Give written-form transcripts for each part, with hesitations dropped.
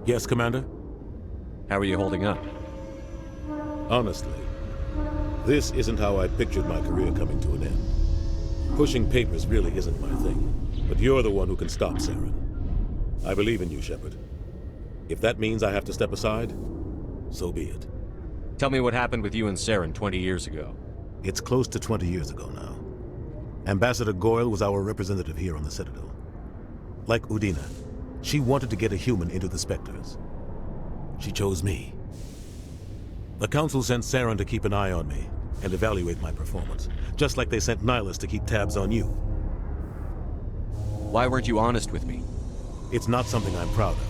Yes, Commander? How are you holding up? Honestly, this isn't how I pictured my career coming to an end. Pushing papers really isn't my thing, but you're the one who can stop Saren. I believe in you, Shepard. If that means I have to step aside, so be it. Tell me what happened with you and Saren 20 years ago. It's close to 20 years ago now. Ambassador Goyle was our representative here on the Citadel. Like Udina, she wanted to get a human into the Spectres. She chose me. The Council sent Saren to keep an eye on me and evaluate my performance, just like they sent Nihilus to keep tabs on you. Why weren't you honest with me? It's not something I'm proud of.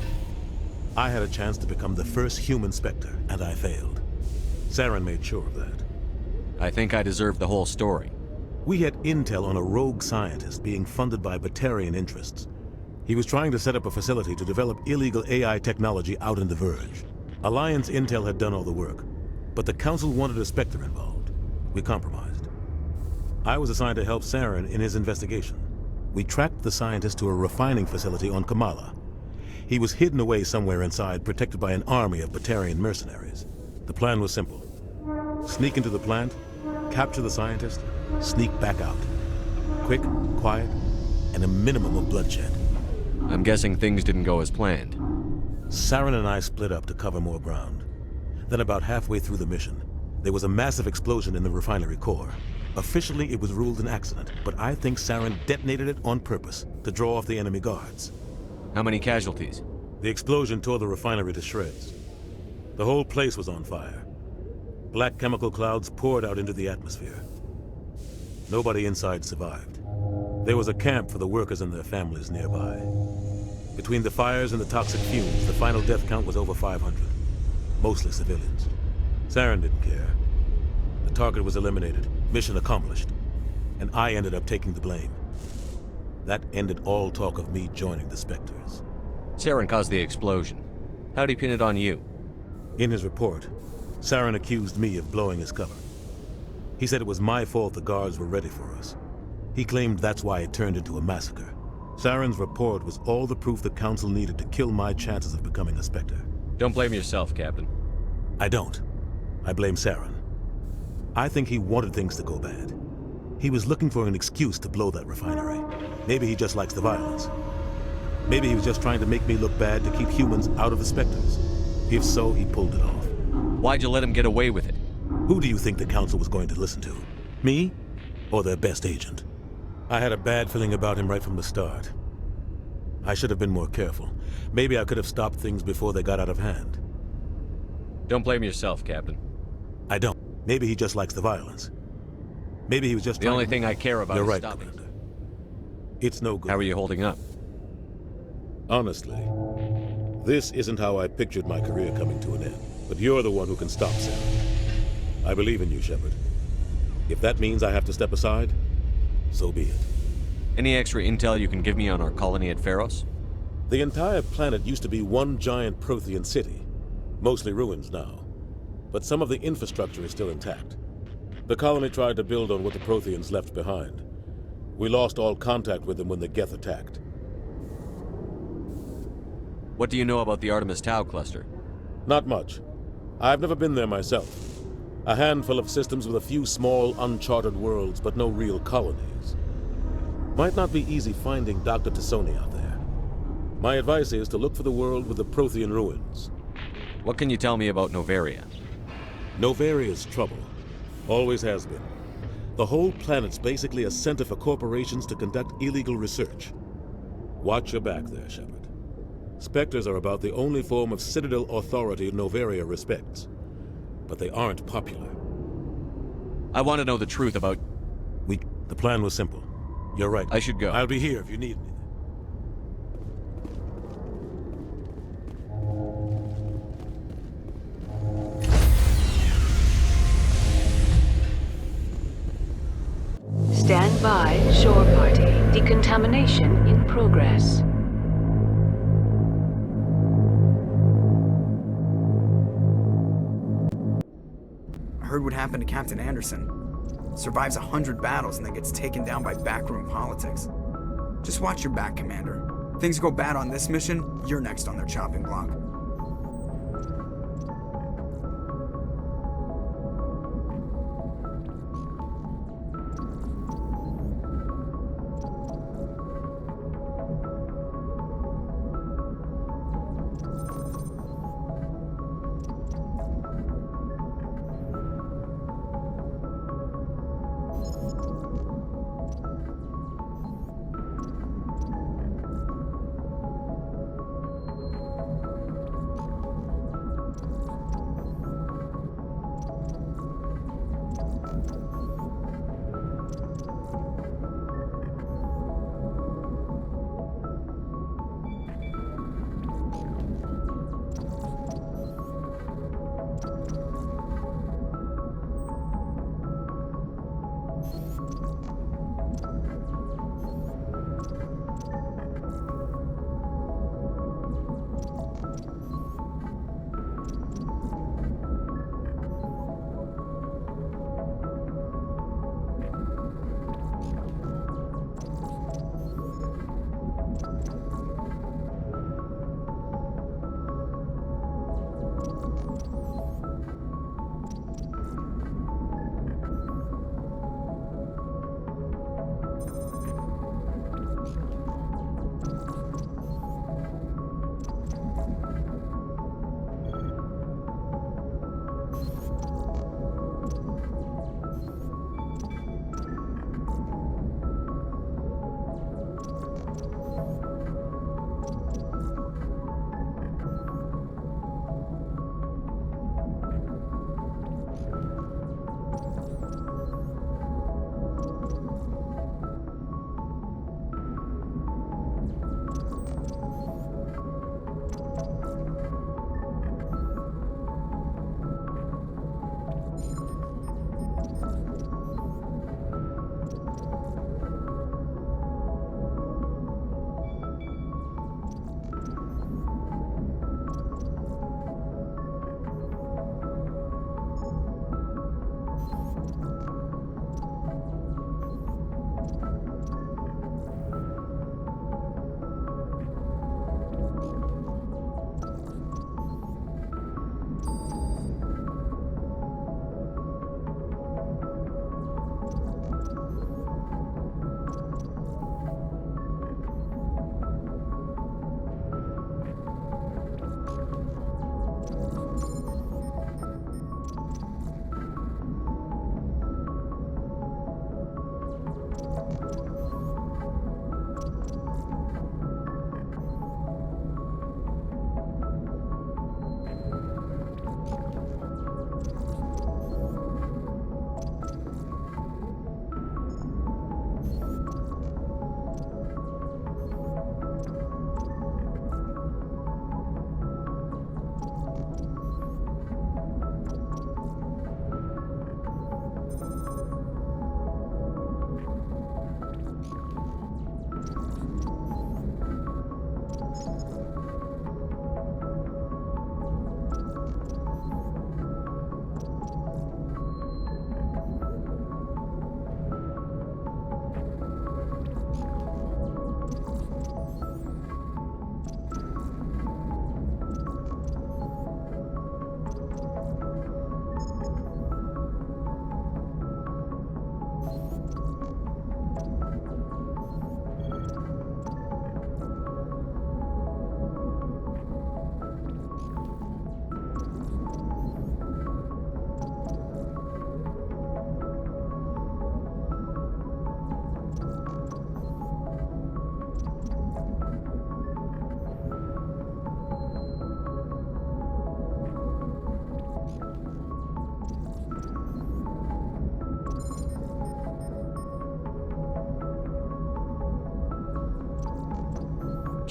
I had a chance to become the first human Spectre, and I failed. Saren made sure of that. I think I deserve the whole story. We had intel on a rogue scientist being funded by Batarian interests. He was trying to set up a facility to develop illegal AI technology out in the Verge. Alliance intel had done all the work, but the Council wanted a Spectre involved. We compromised. I was assigned to help Saren in his investigation. We tracked the scientist to a refining facility on Kamala. He was hidden away somewhere inside, protected by an army of Batarian mercenaries. The plan was simple. Sneak into the plant, capture the scientist, sneak back out. Quick, quiet, and a minimum of bloodshed. I'm guessing things didn't go as planned. Saren and I split up to cover more ground. Then about halfway through the mission, there was a massive explosion in the refinery core. Officially, it was ruled an accident, but I think Saren detonated it on purpose to draw off the enemy guards. How many casualties? The explosion tore the refinery to shreds. The whole place was on fire. Black chemical clouds poured out into the atmosphere. Nobody inside survived. There was a camp for the workers and their families nearby. Between the fires and the toxic fumes, the final death count was over 500. Mostly civilians. Saren didn't care. The target was eliminated, mission accomplished, and I ended up taking the blame. That ended all talk of me joining the Spectres. Saren caused the explosion. How'd he pin it on you? In his report, Saren accused me of blowing his cover. He said it was my fault the guards were ready for us. He claimed that's why it turned into a massacre. Saren's report was all the proof the Council needed to kill my chances of becoming a Spectre. Don't blame yourself, Captain. I don't. I blame Saren. I think he wanted things to go bad. He was looking for an excuse to blow that refinery. Maybe he just likes the violence. Maybe he was just trying to make me look bad to keep humans out of the Spectres. If so, he pulled it off. Why'd you let him get away with it? Who do you think the Council was going to listen to? Me? Or their best agent? I had a bad feeling about him right from the start. I should have been more careful. Maybe I could have stopped things before they got out of hand. Don't blame yourself, Captain. I don't. Maybe he just likes the violence. Maybe he was just The only thing I care about You're is right, stopping. Commander. It's no good. How are you holding up? Honestly, this isn't how I pictured my career coming to an end. But you're the one who can stop Saren. I believe in you, Shepard. If that means I have to step aside, so be it. Any extra intel you can give me on our colony at Feros? The entire planet used to be one giant Prothean city. Mostly ruins now. But some of the infrastructure is still intact. The colony tried to build on what the Protheans left behind. We lost all contact with them when the Geth attacked. What do you know about the Artemis Tau cluster? Not much. I've never been there myself. A handful of systems with a few small, uncharted worlds, but no real colonies. Might not be easy finding Dr. T'Soni out there. My advice is to look for the world with the Prothean ruins. What can you tell me about Noveria? Novaria's trouble. Always has been. The whole planet's basically a center for corporations to conduct illegal research. Watch your back there, Shepard. Spectres are about the only form of Citadel authority Noveria respects. But they aren't popular. I want to know the truth about... The plan was simple. You're right. I should go. I'll be here if you need me. Stand by, shore party. Decontamination in progress. I heard what happened to Captain Anderson. Survives 100 battles and then gets taken down by backroom politics. Just watch your back, Commander. Things go bad on this mission, you're next on their chopping block.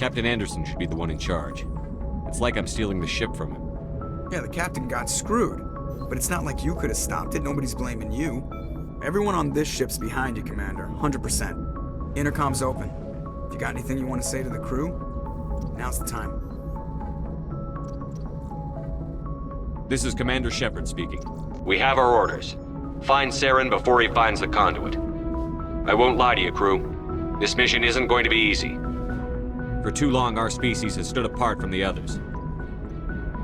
Captain Anderson should be the one in charge. It's like I'm stealing the ship from him. Yeah, the captain got screwed. But it's not like you could have stopped it. Nobody's blaming you. Everyone on this ship's behind you, Commander. 100%. Intercom's open. If you got anything you want to say to the crew, now's the time. This is Commander Shepard speaking. We have our orders. Find Saren before he finds the conduit. I won't lie to you, crew. This mission isn't going to be easy. For too long, our species has stood apart from the others.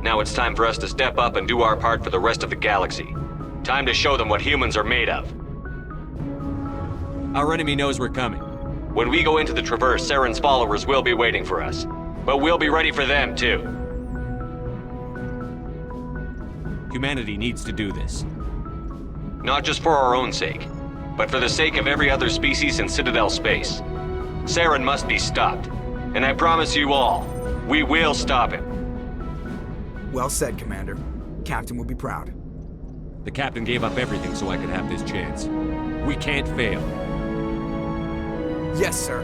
Now it's time for us to step up and do our part for the rest of the galaxy. Time to show them what humans are made of. Our enemy knows we're coming. When we go into the Traverse, Saren's followers will be waiting for us. But we'll be ready for them, too. Humanity needs to do this. Not just for our own sake, but for the sake of every other species in Citadel space. Saren must be stopped. And I promise you all, we will stop him. Well said, Commander. Captain will be proud. The captain gave up everything so I could have this chance. We can't fail. Yes, sir.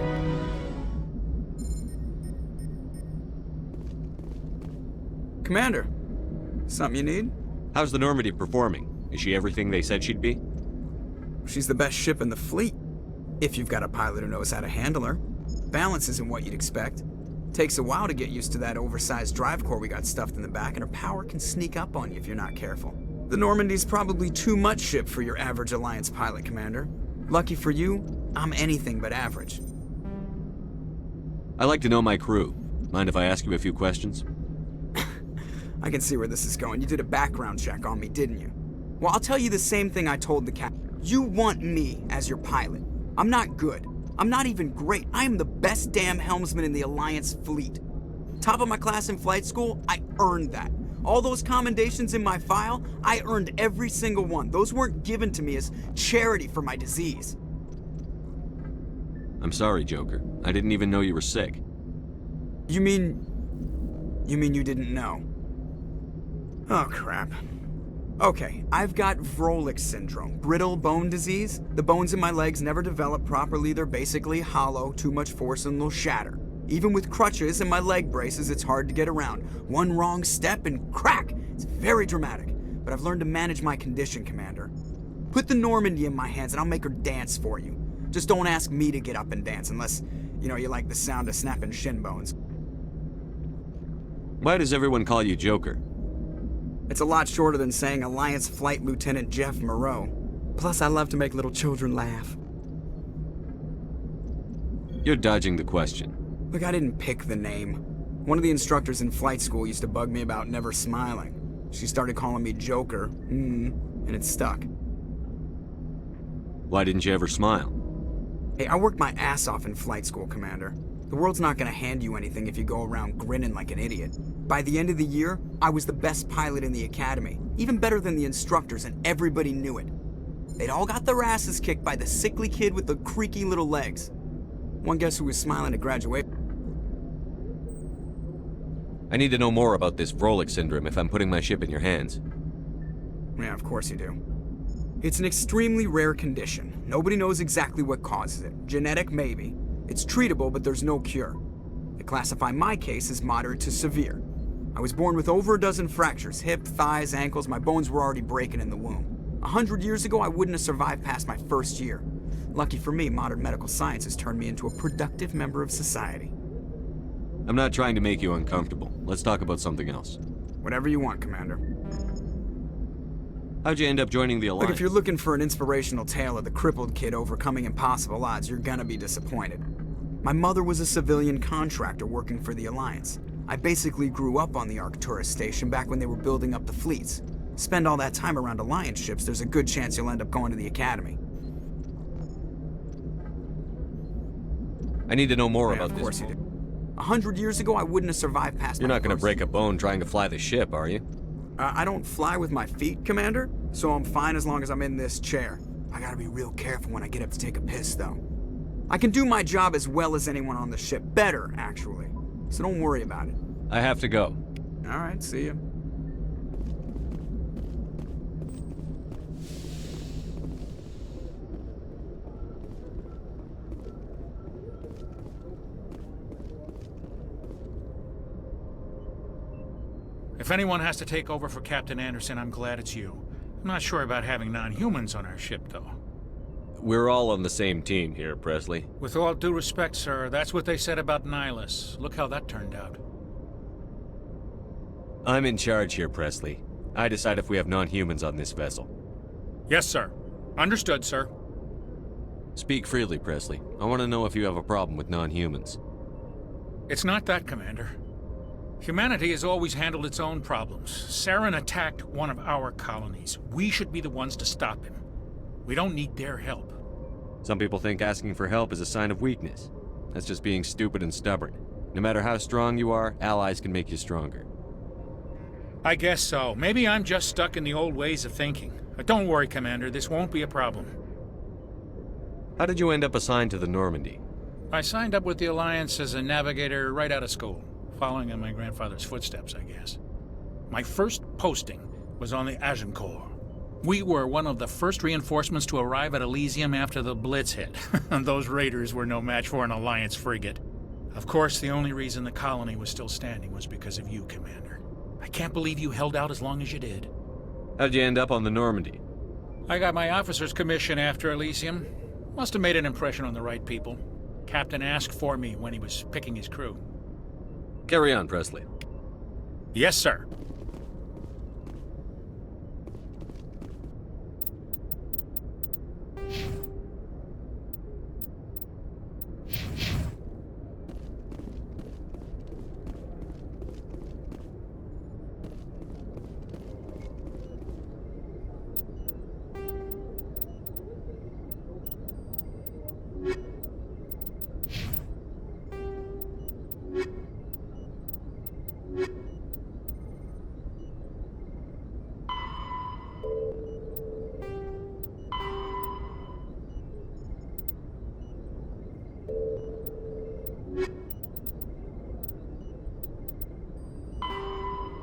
Commander, something you need? How's the Normandy performing? Is she everything they said she'd be? She's the best ship in the fleet. If you've got a pilot who knows how to handle her. Balance isn't what you'd expect. Takes a while to get used to that oversized drive core we got stuffed in the back, and her power can sneak up on you if you're not careful. The Normandy's probably too much ship for your average Alliance pilot, Commander. Lucky for you, I'm anything but average. I like to know my crew. Mind if I ask you a few questions? I can see where this is going. You did a background check on me, didn't you? Well, I'll tell you the same thing I told the captain. You want me as your pilot. I'm not good. I'm not even great. I am the best damn helmsman in the Alliance fleet. Top of my class in flight school, I earned that. All those commendations in my file, I earned every single one. Those weren't given to me as charity for my disease. I'm sorry, Joker. I didn't even know you were sick. You mean you didn't know? Oh, crap. Okay, I've got Vrolik syndrome, brittle bone disease. The bones in my legs never develop properly. They're basically hollow, too much force and they'll shatter. Even with crutches and my leg braces, it's hard to get around. One wrong step and crack! It's very dramatic, but I've learned to manage my condition, Commander. Put the Normandy in my hands and I'll make her dance for you. Just don't ask me to get up and dance unless, you like the sound of snapping shin bones. Why does everyone call you Joker? It's a lot shorter than saying Alliance Flight Lieutenant Jeff Moreau. Plus, I love to make little children laugh. You're dodging the question. Look, I didn't pick the name. One of the instructors in flight school used to bug me about never smiling. She started calling me Joker, and it stuck. Why didn't you ever smile? Hey, I worked my ass off in flight school, Commander. The world's not gonna hand you anything if you go around grinning like an idiot. By the end of the year, I was the best pilot in the academy, even better than the instructors, and everybody knew it. They'd all got their asses kicked by the sickly kid with the creaky little legs. One guess who was smiling at graduation? I need to know more about this Vrolik syndrome if I'm putting my ship in your hands. Yeah, of course you do. It's an extremely rare condition. Nobody knows exactly what causes it. Genetic, maybe. It's treatable, but there's no cure. They classify my case as moderate to severe. I was born with over a dozen fractures, hip, thighs, ankles. My bones were already breaking in the womb. 100 years ago, I wouldn't have survived past my first year. Lucky for me, modern medical science has turned me into a productive member of society. I'm not trying to make you uncomfortable. Let's talk about something else. Whatever you want, Commander. How'd you end up joining the Alliance? Look, if you're looking for an inspirational tale of the crippled kid overcoming impossible odds, you're gonna be disappointed. My mother was a civilian contractor working for the Alliance. I basically grew up on the Arcturus station back when they were building up the fleets. Spend all that time around Alliance ships, there's a good chance you'll end up going to the Academy. I need to know more Yeah, about of this. course you do. 100 years ago, I wouldn't have survived past You're my not going to first break a bone trying to fly the ship, are you? I don't fly with my feet, Commander, so I'm fine as long as I'm in this chair. I gotta be real careful when I get up to take a piss, though. I can do my job as well as anyone on the ship. Better, actually. So don't worry about it. I have to go. All right, see ya. If anyone has to take over for Captain Anderson, I'm glad it's you. I'm not sure about having non-humans on our ship, though. We're all on the same team here, Presley. With all due respect, sir, that's what they said about Nihilus. Look how that turned out. I'm in charge here, Presley. I decide if we have non-humans on this vessel. Yes, sir. Understood, sir. Speak freely, Presley. I want to know if you have a problem with non-humans. It's not that, Commander. Humanity has always handled its own problems. Saren attacked one of our colonies. We should be the ones to stop him. We don't need their help. Some people think asking for help is a sign of weakness. That's just being stupid and stubborn. No matter how strong you are, allies can make you stronger. I guess so. Maybe I'm just stuck in the old ways of thinking. But don't worry, Commander. This won't be a problem. How did you end up assigned to the Normandy? I signed up with the Alliance as a navigator right out of school, following in my grandfather's footsteps, I guess. My first posting was on the Agincourt. We were one of the first reinforcements to arrive at Elysium after the Blitz hit. Those raiders were no match for an Alliance frigate. Of course, the only reason the colony was still standing was because of you, Commander. I can't believe you held out as long as you did. How'd you end up on the Normandy? I got my officer's commission after Elysium. Must have made an impression on the right people. Captain asked for me when he was picking his crew. Carry on, Presley. Yes, sir.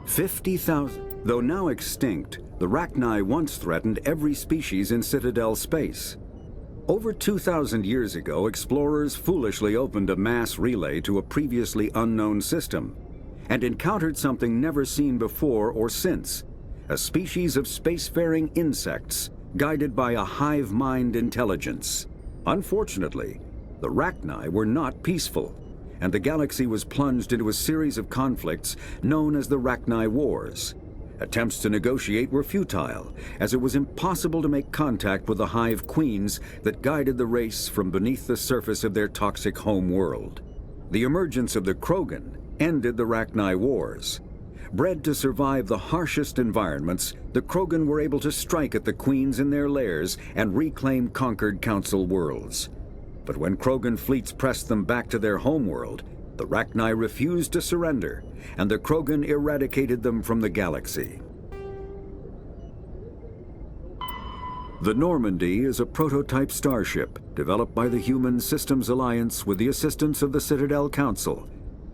$50,000. Though now extinct, the Rachni once threatened every species in Citadel space. Over 2,000 years ago, explorers foolishly opened a mass relay to a previously unknown system and encountered something never seen before or since, a species of spacefaring insects guided by a hive mind intelligence. Unfortunately, the Rachni were not peaceful, and the galaxy was plunged into a series of conflicts known as the Rachni Wars. Attempts to negotiate were futile, as it was impossible to make contact with the Hive Queens that guided the race from beneath the surface of their toxic home world. The emergence of the Krogan ended the Rachni Wars. Bred to survive the harshest environments, the Krogan were able to strike at the Queens in their lairs and reclaim conquered Council worlds. But when Krogan fleets pressed them back to their homeworld, the Rachni refused to surrender, and the Krogan eradicated them from the galaxy. The Normandy is a prototype starship developed by the Human Systems Alliance with the assistance of the Citadel Council.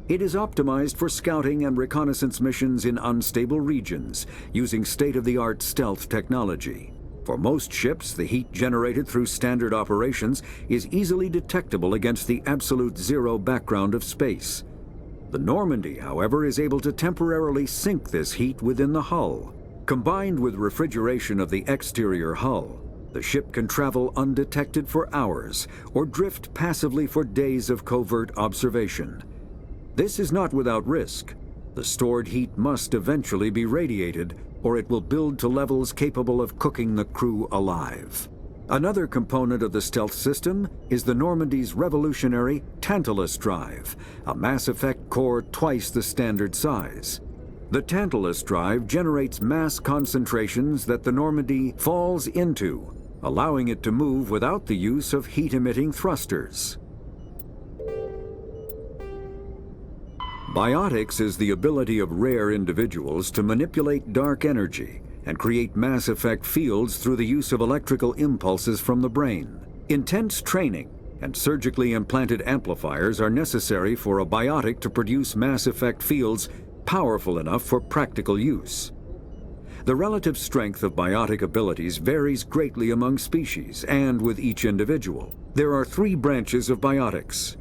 It is optimized for scouting and reconnaissance missions in unstable regions using state-of-the-art stealth technology. For most ships, the heat generated through standard operations is easily detectable against the absolute zero background of space. The Normandy, however, is able to temporarily sink this heat within the hull. Combined with refrigeration of the exterior hull, the ship can travel undetected for hours or drift passively for days of covert observation. This is not without risk. The stored heat must eventually be radiated, or it will build to levels capable of cooking the crew alive. Another component of the stealth system is the Normandy's revolutionary Tantalus drive, a Mass Effect core twice the standard size. The Tantalus drive generates mass concentrations that the Normandy falls into, allowing it to move without the use of heat-emitting thrusters. Biotics is the ability of rare individuals to manipulate dark energy and create Mass Effect fields through the use of electrical impulses from the brain. Intense training and surgically implanted amplifiers are necessary for a biotic to produce Mass Effect fields powerful enough for practical use. The relative strength of biotic abilities varies greatly among species and with each individual. There are 3 branches of biotics.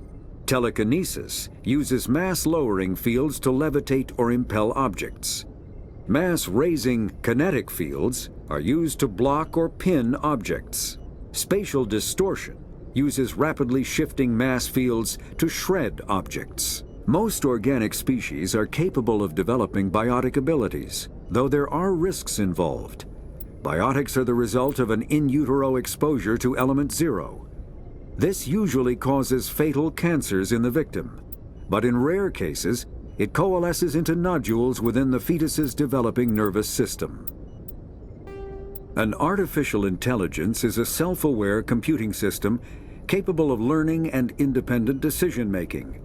Telekinesis uses mass-lowering fields to levitate or impel objects. Mass-raising kinetic fields are used to block or pin objects. Spatial distortion uses rapidly shifting mass fields to shred objects. Most organic species are capable of developing biotic abilities, though there are risks involved. Biotics are the result of an in utero exposure to element 0. This usually causes fatal cancers in the victim, but in rare cases, it coalesces into nodules within the fetus's developing nervous system. An artificial intelligence is a self-aware computing system capable of learning and independent decision-making.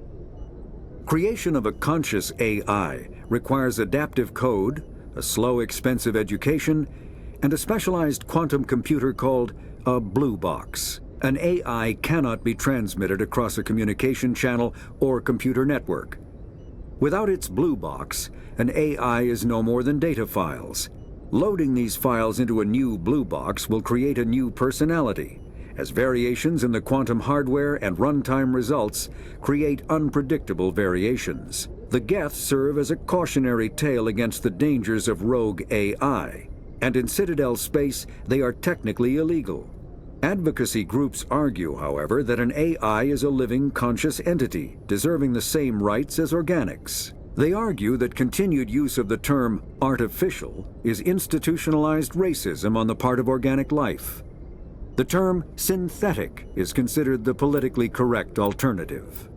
Creation of a conscious AI requires adaptive code, a slow, expensive education, and a specialized quantum computer called a blue box. An AI cannot be transmitted across a communication channel or computer network. Without its blue box, an AI is no more than data files. Loading these files into a new blue box will create a new personality, as variations in the quantum hardware and runtime results create unpredictable variations. The Geth serve as a cautionary tale against the dangers of rogue AI, and in Citadel space they are technically illegal. Advocacy groups argue, however, that an AI is a living, conscious entity, deserving the same rights as organics. They argue that continued use of the term artificial is institutionalized racism on the part of organic life. The term synthetic is considered the politically correct alternative.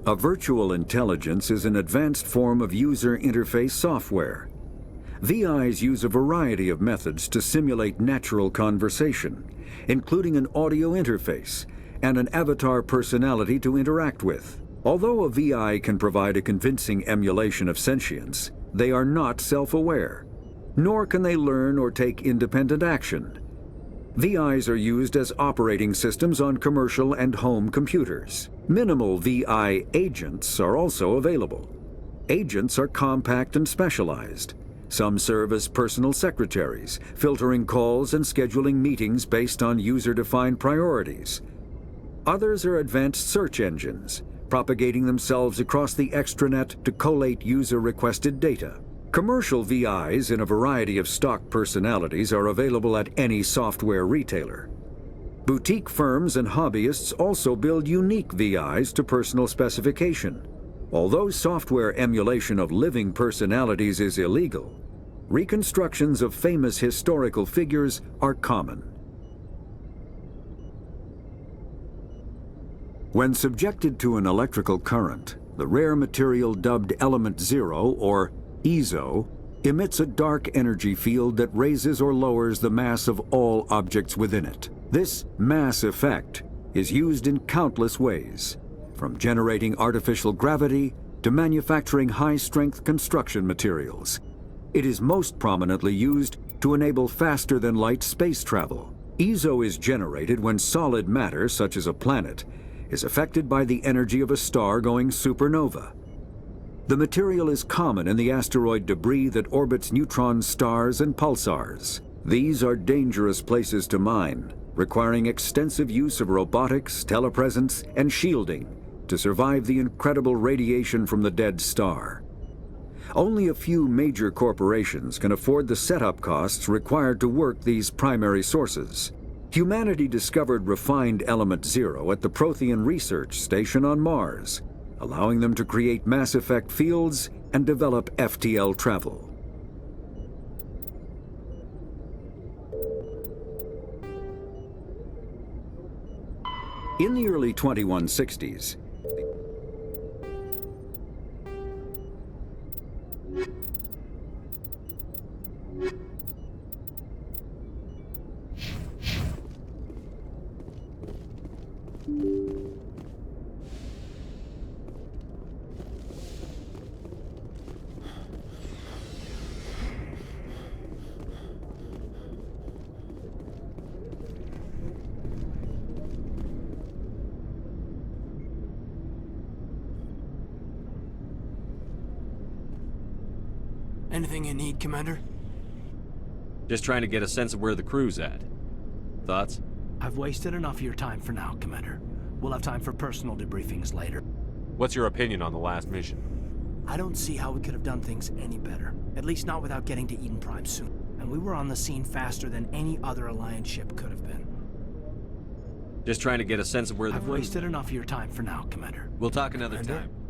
A virtual intelligence is an advanced form of user interface software. VIs use a variety of methods to simulate natural conversation, including an audio interface and an avatar personality to interact with. Although a VI can provide a convincing emulation of sentience, they are not self-aware, nor can they learn or take independent action. VIs are used as operating systems on commercial and home computers. Minimal VI agents are also available. Agents are compact and specialized. Some serve as personal secretaries, filtering calls and scheduling meetings based on user-defined priorities. Others are advanced search engines, propagating themselves across the extranet to collate user-requested data. Commercial VIs in a variety of stock personalities are available at any software retailer. Boutique firms and hobbyists also build unique VIs to personal specification. Although software emulation of living personalities is illegal, reconstructions of famous historical figures are common. When subjected to an electrical current, the rare material dubbed Element Zero, or EZO, emits a dark energy field that raises or lowers the mass of all objects within it. This mass effect is used in countless ways, from generating artificial gravity to manufacturing high-strength construction materials. It is most prominently used to enable faster-than-light space travel. EZO is generated when solid matter, such as a planet, is affected by the energy of a star going supernova. The material is common in the asteroid debris that orbits neutron stars and pulsars. These are dangerous places to mine, requiring extensive use of robotics, telepresence, and shielding to survive the incredible radiation from the dead star. Only a few major corporations can afford the setup costs required to work these primary sources. Humanity discovered refined Element Zero at the Prothean Research Station on Mars, allowing them to create mass effect fields and develop FTL travel. In the early 2160s, Anything you need, Commander? Just trying to get a sense of where the crew's at. Thoughts? I've wasted enough of your time for now, Commander. We'll have time for personal debriefings later. What's your opinion on the last mission? I don't see how we could have done things any better. At least not without getting to Eden Prime soon. And we were on the scene faster than any other Alliance ship could have been. Just trying to get a sense of where the I've wasted enough of your time for now, Commander. We'll talk another Commander? time.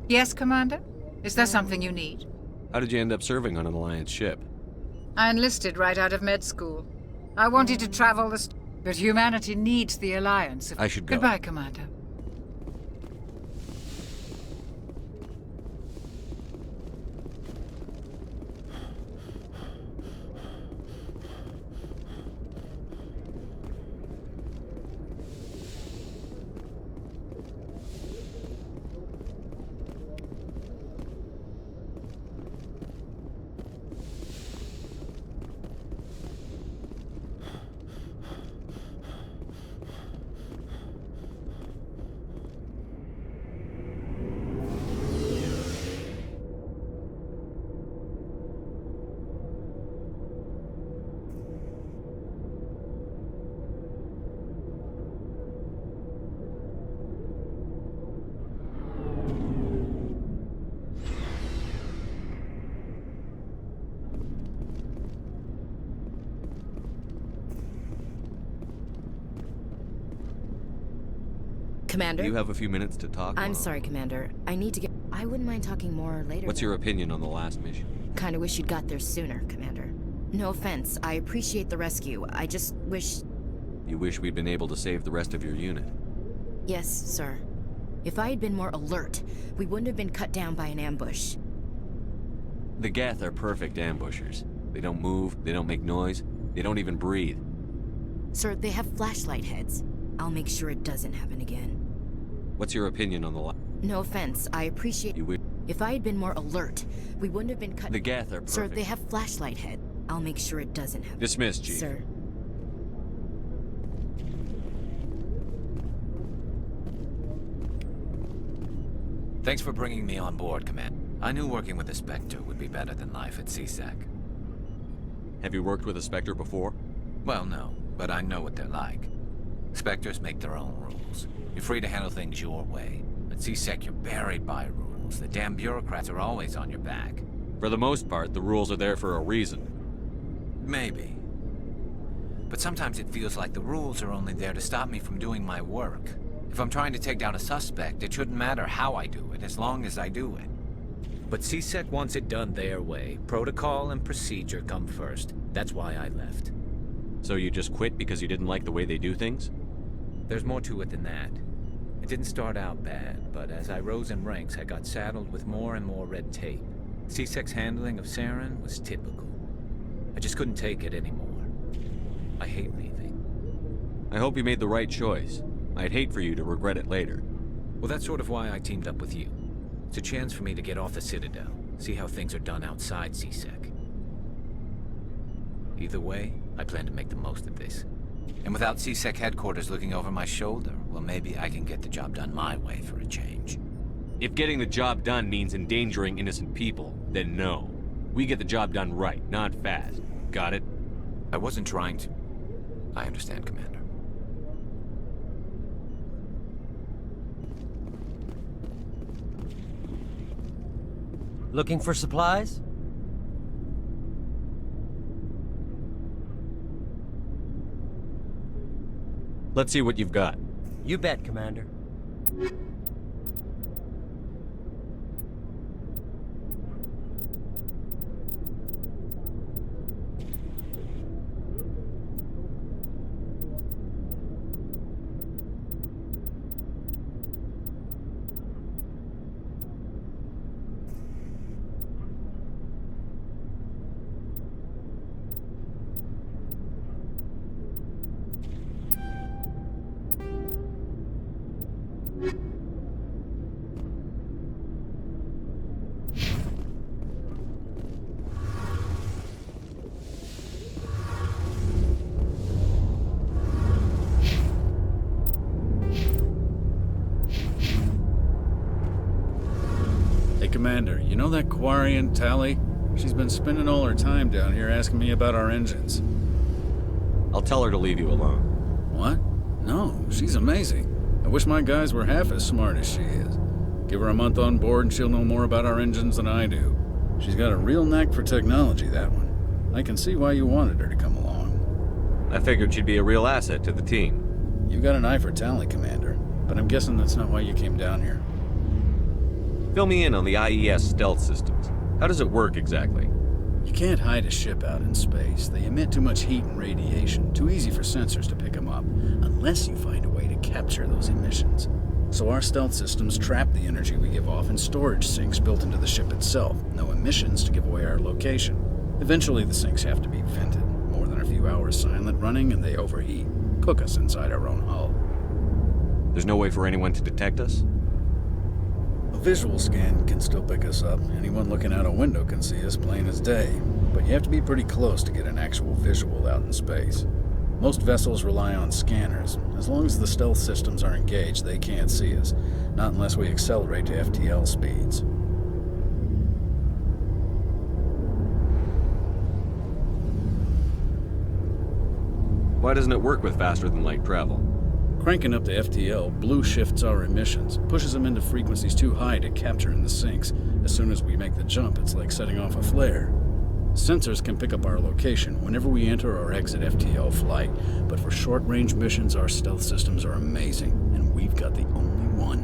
Yes, Commander? Is there something you need? How did you end up serving on an Alliance ship? I enlisted right out of med school. I wanted to travel but humanity needs the Alliance. I should go. Goodbye, Commander. Commander? Do you have a few minutes to talk? I'm sorry, Commander. I need to get... I wouldn't mind talking more later. What's your opinion on the last mission? Kinda wish you'd got there sooner, Commander. No offense, I appreciate the rescue. I just wish... You wish we'd been able to save the rest of your unit? Yes, sir. If I had been more alert, we wouldn't have been cut down by an ambush. The Geth are perfect ambushers. They don't move, they don't make noise, they don't even breathe. Sir, they have flashlight heads. I'll make sure it doesn't happen again. What's your opinion on the No offense, I appreciate... You wish... If I had been more alert, we wouldn't have been cut... The Geth are perfect. Sir, they have flashlight head. I'll make sure it doesn't happen. Dismissed, Chief. Sir. Thanks for bringing me on board, Command. I knew working with a Spectre would be better than life at CSEC. Have you worked with a Spectre before? Well, no, but I know what they're like. Spectres make their own rules. You're free to handle things your way. At CSEC, you're buried by rules. The damn bureaucrats are always on your back. For the most part, the rules are there for a reason. Maybe. But sometimes it feels like the rules are only there to stop me from doing my work. If I'm trying to take down a suspect, it shouldn't matter how I do it, as long as I do it. But CSEC wants it done their way. Protocol and procedure come first. That's why I left. So you just quit because you didn't like the way they do things? There's more to it than that. It didn't start out bad, but as I rose in ranks, I got saddled with more and more red tape. CSEC's handling of Saren was typical. I just couldn't take it anymore. I hate leaving. I hope you made the right choice. I'd hate for you to regret it later. Well, that's sort of why I teamed up with you. It's a chance for me to get off the Citadel, see how things are done outside CSEC. Either way, I plan to make the most of this. And without CSEC headquarters looking over my shoulder, well, maybe I can get the job done my way for a change. If getting the job done means endangering innocent people, then no. We get the job done right, not fast. Got it? I wasn't trying to... I understand, Commander. Looking for supplies? Let's see what you've got. You bet, Commander. Commander, you know that Quarian, Tali? She's been spending all her time down here asking me about our engines. I'll tell her to leave you alone. What? No, she's amazing. I wish my guys were half as smart as she is. Give her a month on board and she'll know more about our engines than I do. She's got a real knack for technology, that one. I can see why you wanted her to come along. I figured she'd be a real asset to the team. You got an eye for Tali, Commander, but I'm guessing that's not why you came down here. Fill me in on the IES stealth systems. How does it work exactly? You can't hide a ship out in space. They emit too much heat and radiation, too easy for sensors to pick them up, unless you find a way to capture those emissions. So our stealth systems trap the energy we give off in storage sinks built into the ship itself. No emissions to give away our location. Eventually the sinks have to be vented. More than a few hours silent running and they overheat. Cook us inside our own hull. There's no way for anyone to detect us? A visual scan can still pick us up. Anyone looking out a window can see us plain as day. But you have to be pretty close to get an actual visual out in space. Most vessels rely on scanners. As long as the stealth systems are engaged, they can't see us. Not unless we accelerate to FTL speeds. Why doesn't it work with faster-than-light travel? Cranking up to FTL blue shifts our emissions, pushes them into frequencies too high to capture in the sinks. As soon as we make the jump, it's like setting off a flare. Sensors can pick up our location whenever we enter or exit FTL flight, but for short-range missions, our stealth systems are amazing, and we've got the only one.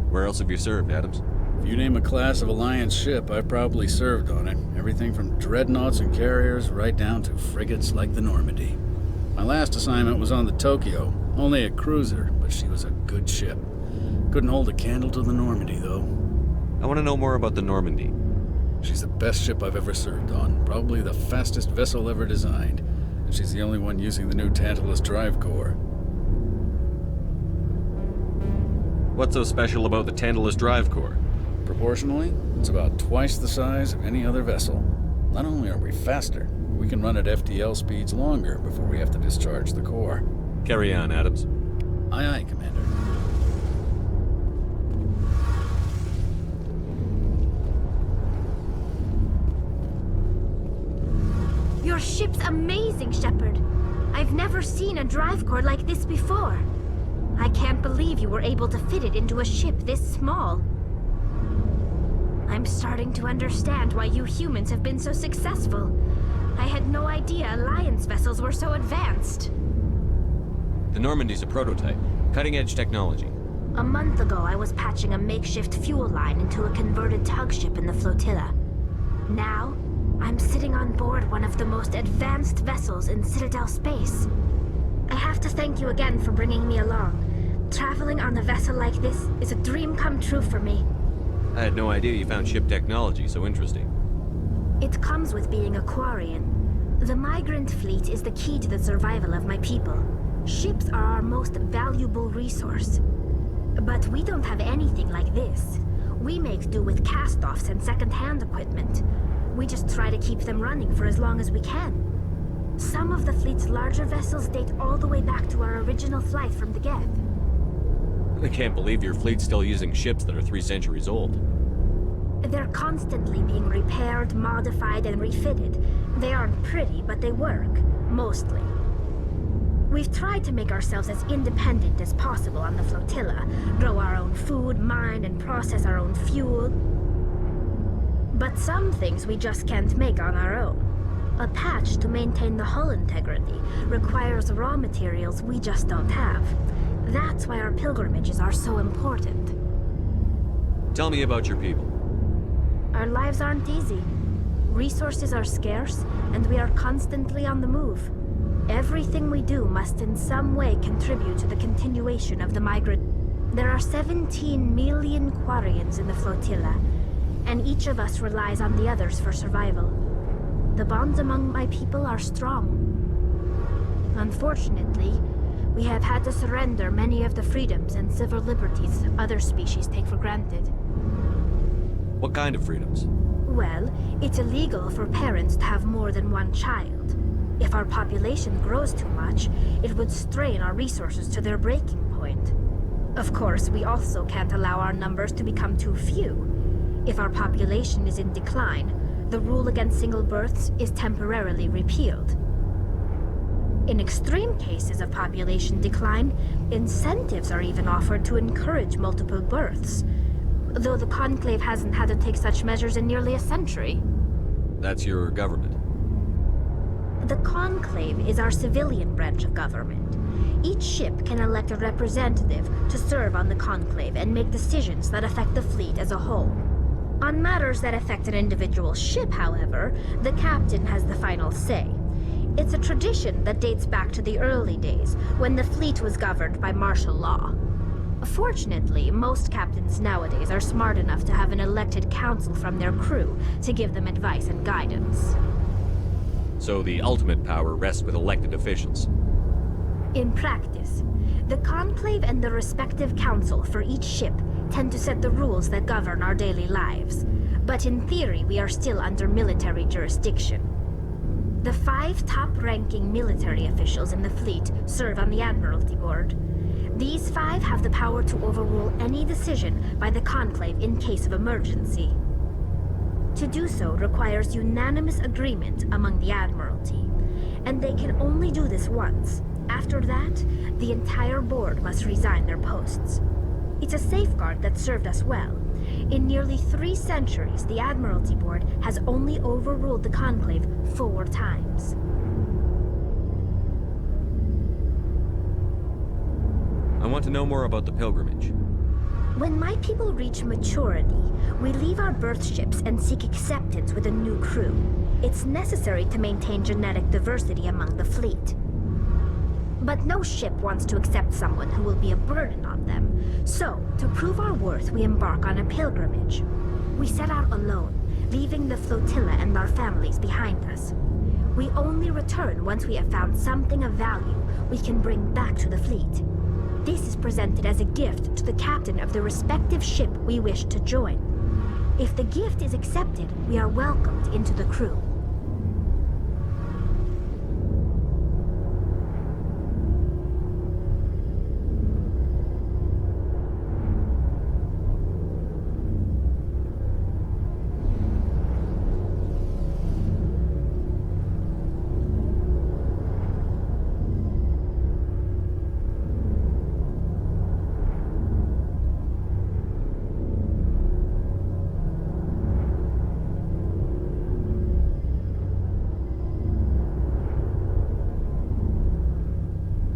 Where else have you served, Adams? If you name a class of Alliance ship, I've probably served on it. Everything from dreadnoughts and carriers right down to frigates like the Normandy. My last assignment was on the Tokyo, only a cruiser, but she was a good ship. Couldn't hold a candle to the Normandy, though. I want to know more about the Normandy. She's the best ship I've ever served on, probably the fastest vessel ever designed, and she's the only one using the new Tantalus drive core. What's so special about the Tantalus drive core? Proportionally, it's about twice the size of any other vessel. Not only are we faster, we can run at FTL speeds longer before we have to discharge the core. Carry on, Adams. Aye, aye, Commander. Your ship's amazing, Shepard. I've never seen a drive core like this before. I can't believe you were able to fit it into a ship this small. I'm starting to understand why you humans have been so successful. I had no idea Alliance vessels were so advanced. The Normandy's a prototype. Cutting-edge technology. A month ago, I was patching a makeshift fuel line into a converted tug ship in the flotilla. Now, I'm sitting on board one of the most advanced vessels in Citadel space. I have to thank you again for bringing me along. Traveling on a vessel like this is a dream come true for me. I had no idea you found ship technology so interesting. It comes with being a Quarian. The migrant fleet is the key to the survival of my people. Ships are our most valuable resource. But we don't have anything like this. We make do with cast-offs and second-hand equipment. We just try to keep them running for as long as we can. Some of the fleet's larger vessels date all the way back to our original flight from the Geth. I can't believe your fleet's still using ships that are 3 centuries old. They're constantly being repaired, modified, and refitted. They aren't pretty, but they work. Mostly. We've tried to make ourselves as independent as possible on the flotilla. Grow our own food, mine, and process our own fuel. But some things we just can't make on our own. A patch to maintain the hull integrity requires raw materials we just don't have. That's why our pilgrimages are so important. Tell me about your people. Our lives aren't easy. Resources are scarce, and we are constantly on the move. Everything we do must in some way contribute to the continuation of the migrant. There are 17 million Quarians in the flotilla, and each of us relies on the others for survival. The bonds among my people are strong. Unfortunately, we have had to surrender many of the freedoms and civil liberties other species take for granted. What kind of freedoms? Well, it's illegal for parents to have more than one child. If our population grows too much, it would strain our resources to their breaking point. Of course, we also can't allow our numbers to become too few. If our population is in decline, the rule against single births is temporarily repealed. In extreme cases of population decline, incentives are even offered to encourage multiple births, though the Conclave hasn't had to take such measures in nearly a century. That's your government. The Conclave is our civilian branch of government. Each ship can elect a representative to serve on the Conclave and make decisions that affect the fleet as a whole. On matters that affect an individual ship, however, the captain has the final say. It's a tradition that dates back to the early days, when the fleet was governed by martial law. Fortunately, most captains nowadays are smart enough to have an elected council from their crew to give them advice and guidance. So the ultimate power rests with elected officials. In practice, the Conclave and the respective council for each ship tend to set the rules that govern our daily lives. But in theory, we are still under military jurisdiction. The 5 top-ranking military officials in the fleet serve on the Admiralty Board. These 5 have the power to overrule any decision by the Conclave in case of emergency. To do so requires unanimous agreement among the Admiralty, and they can only do this once. After that, the entire board must resign their posts. It's a safeguard that served us well. In nearly 3 centuries, the Admiralty Board has only overruled the Conclave 4 times. I want to know more about the pilgrimage. When my people reach maturity, we leave our birth ships and seek acceptance with a new crew. It's necessary to maintain genetic diversity among the fleet. But no ship wants to accept someone who will be a burden on them. So, to prove our worth, we embark on a pilgrimage. We set out alone, leaving the flotilla and our families behind us. We only return once we have found something of value we can bring back to the fleet. This is presented as a gift to the captain of the respective ship we wish to join. If the gift is accepted, we are welcomed into the crew.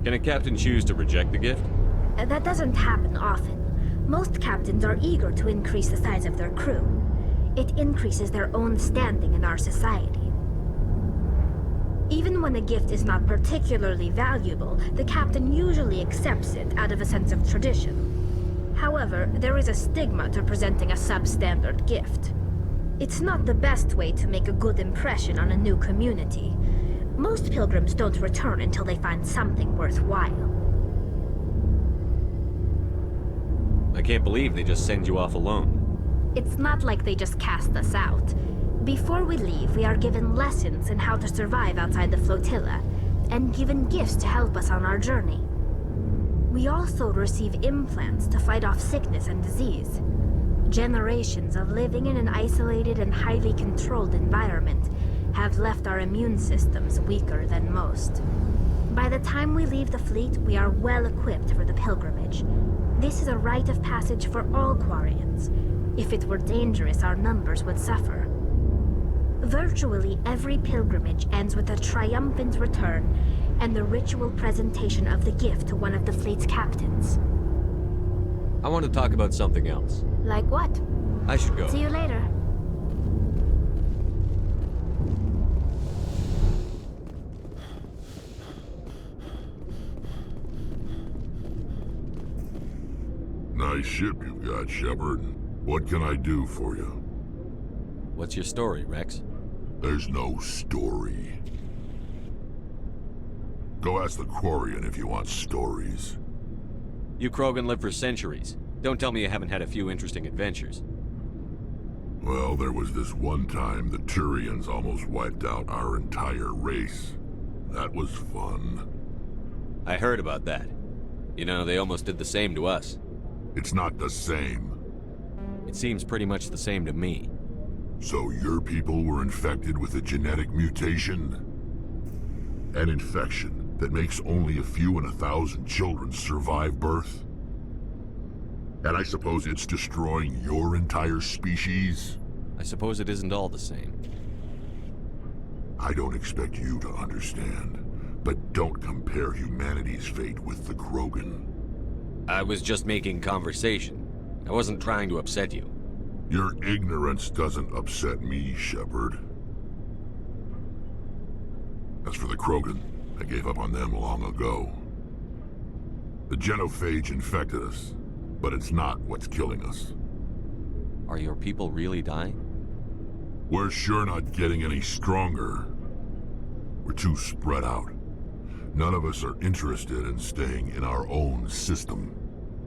Can a captain choose to reject the gift? That doesn't happen often. Most captains are eager to increase the size of their crew. It increases their own standing in our society. Even when a gift is not particularly valuable, the captain usually accepts it out of a sense of tradition. However, there is a stigma to presenting a substandard gift. It's not the best way to make a good impression on a new community. Most pilgrims don't return until they find something worthwhile. I can't believe they just send you off alone. It's not like they just cast us out. Before we leave, we are given lessons in how to survive outside the flotilla, and given gifts to help us on our journey. We also receive implants to fight off sickness and disease. Generations of living in an isolated and highly controlled environment have left our immune systems weaker than most. By the time we leave the fleet, we are well equipped for the pilgrimage. This is a rite of passage for all Quarians. If it were dangerous, our numbers would suffer. Virtually every pilgrimage ends with a triumphant return and the ritual presentation of the gift to one of the fleet's captains. I want to talk about something else. Like what? I should go. See you later. Nice ship you've got, Shepard. What can I do for you? What's your story, Rex? There's no story. Go ask the Quarian if you want stories. You Krogan lived for centuries. Don't tell me you haven't had a few interesting adventures. Well, there was this one time the Turians almost wiped out our entire race. That was fun. I heard about that. You know, they almost did the same to us. It's not the same. It seems pretty much the same to me. So your people were infected with a genetic mutation? An infection that makes only a few in 1,000 children survive birth? And I suppose it's destroying your entire species? I suppose it isn't all the same. I don't expect you to understand, But don't compare humanity's fate with the Krogan. I was just making conversation. I wasn't trying to upset you. Your ignorance doesn't upset me, Shepard. As for the Krogan, I gave up on them long ago. The genophage infected us, but it's not what's killing us. Are your people really dying? We're sure not getting any stronger. We're too spread out. None of us are interested in staying in our own system.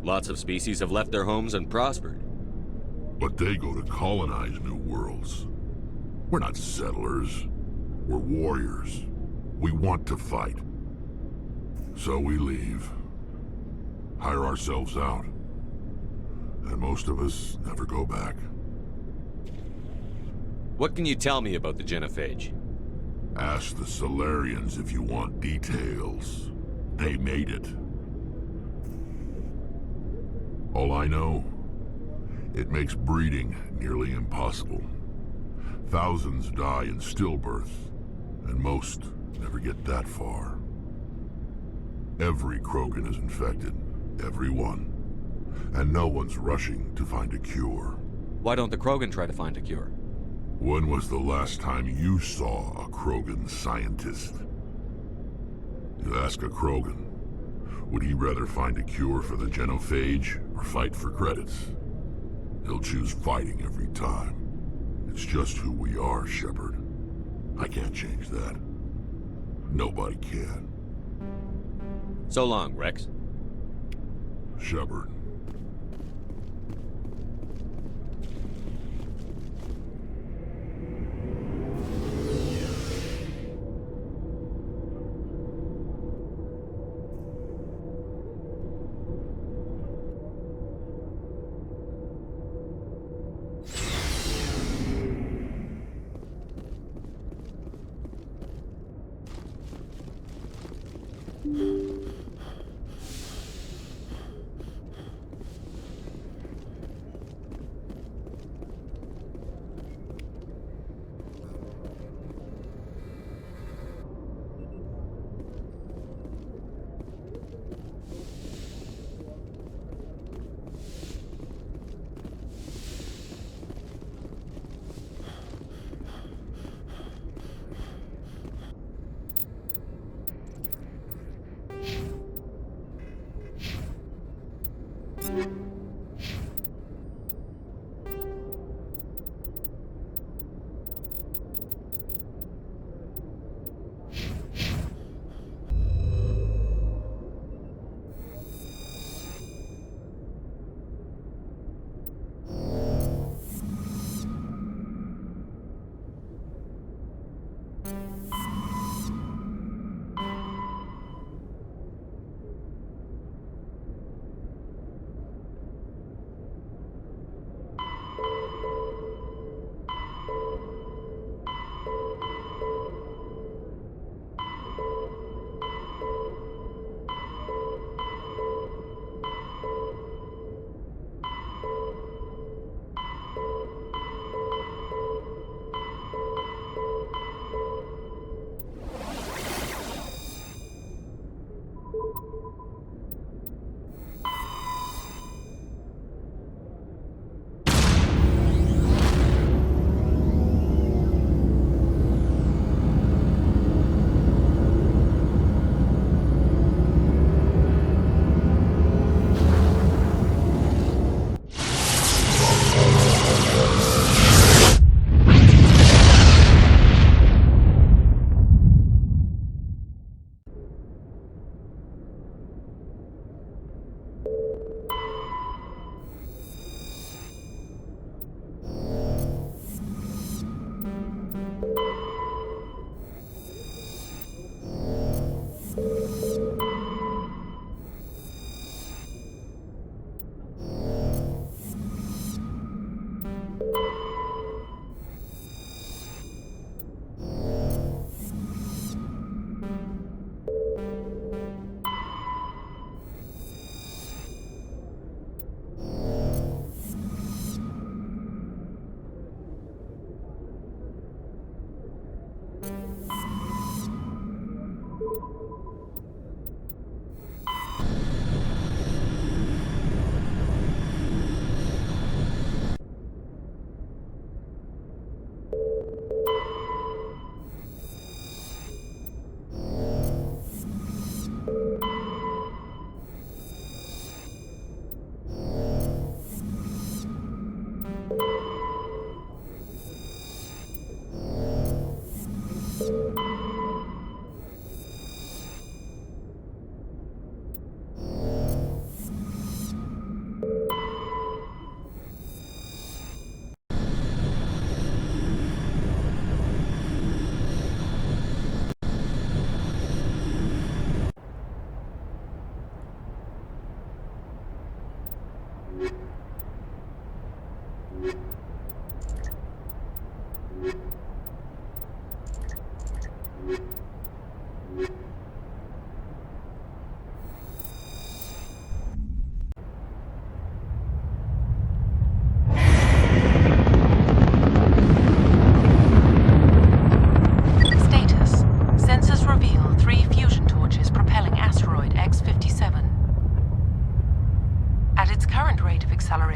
Lots of species have left their homes and prospered. But they go to colonize new worlds. We're not settlers. We're warriors. We want to fight. So we leave. Hire ourselves out. And most of us never go back. What can you tell me about the genophage? Ask the Solarians if you want details. They made it. All I know, it makes breeding nearly impossible. Thousands die in stillbirth, and most never get that far. Every Krogan is infected. Every one. And no one's rushing to find a cure. Why don't the Krogan try to find a cure? When was the last time you saw a Krogan scientist? You ask a Krogan, would he rather find a cure for the genophage or fight for credits? He'll choose fighting every time. It's just who we are, Shepard. I can't change that. Nobody can. So long, Rex. Shepard.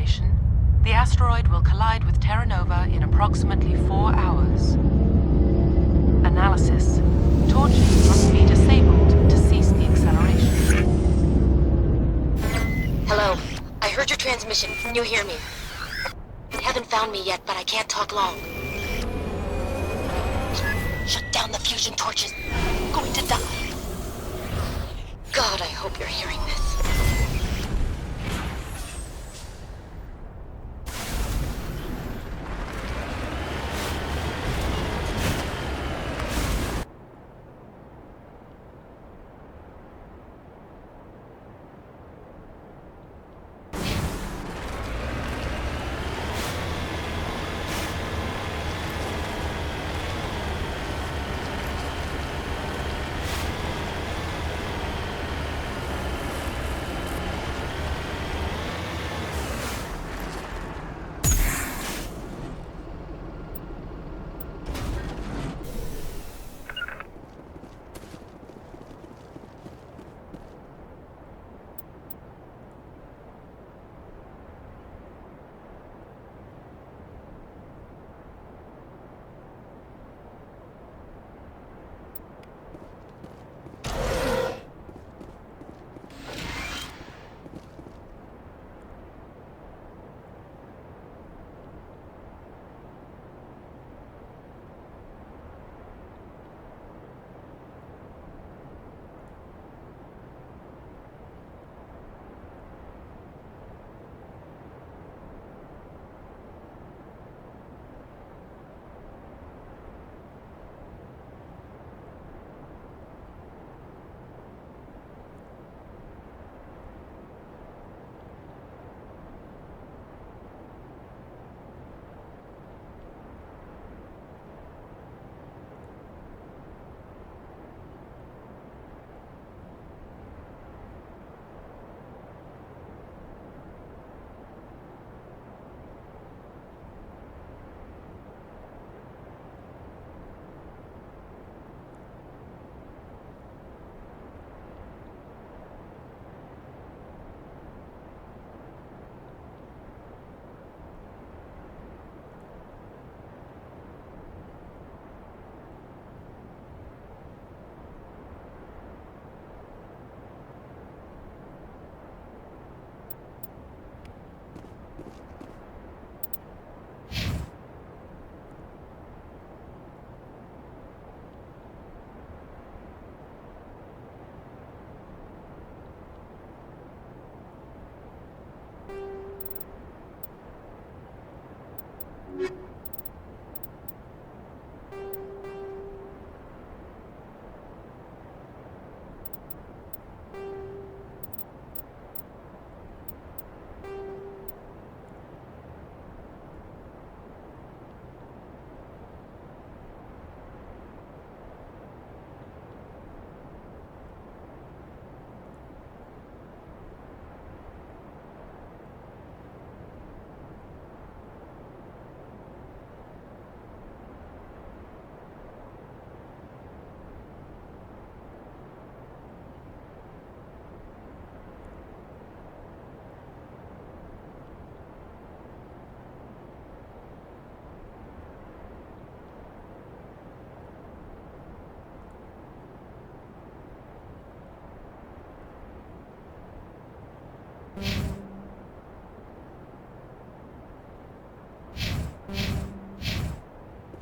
acceleration, the asteroid will collide with Terra Nova in approximately 4 hours. Analysis. Torches must be disabled to cease the acceleration. Hello. I heard your transmission. Can you hear me? They haven't found me yet, but I can't talk long. Shut down the fusion torches. I'm going to die. God, I hope you're hearing this.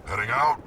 Heading out.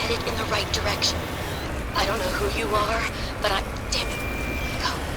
headed in the right direction. I don't know who you are, but damn it. Go.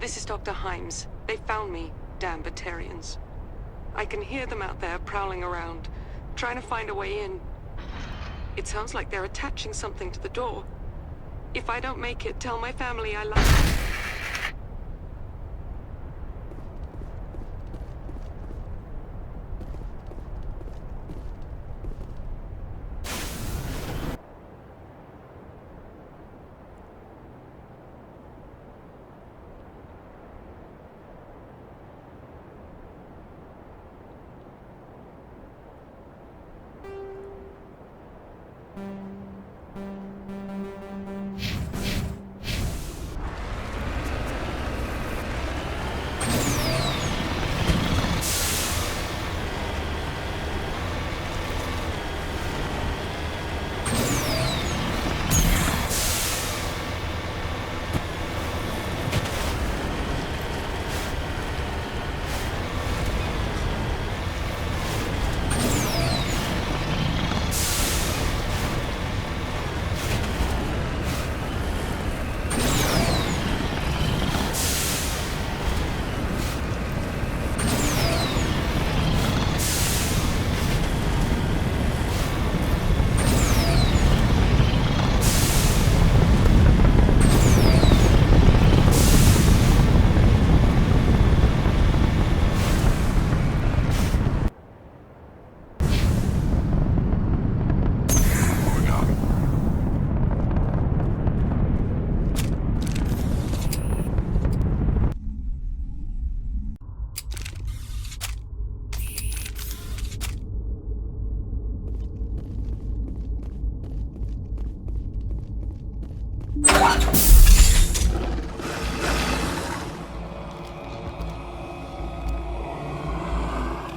This is Dr. Himes. They found me, damn Batarians. I can hear them out there prowling around, trying to find a way in. It sounds like they're attaching something to the door. If I don't make it, tell my family I love them.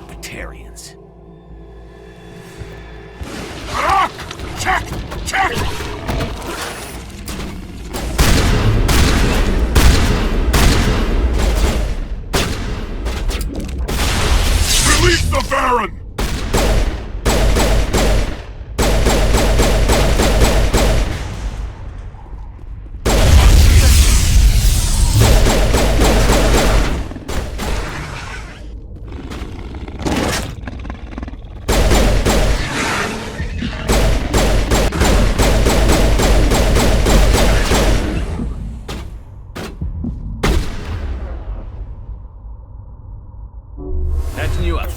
Batarians. Check! Check! Release the Baron! Patching you up.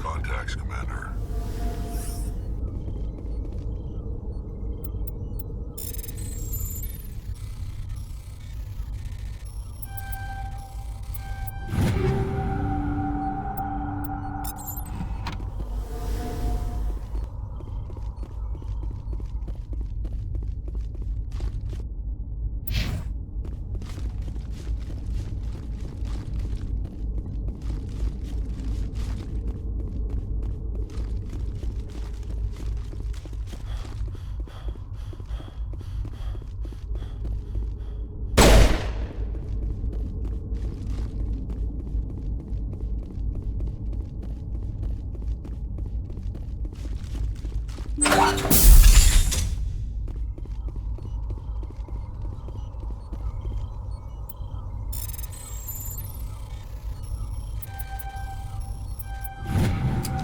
contacts, Commander.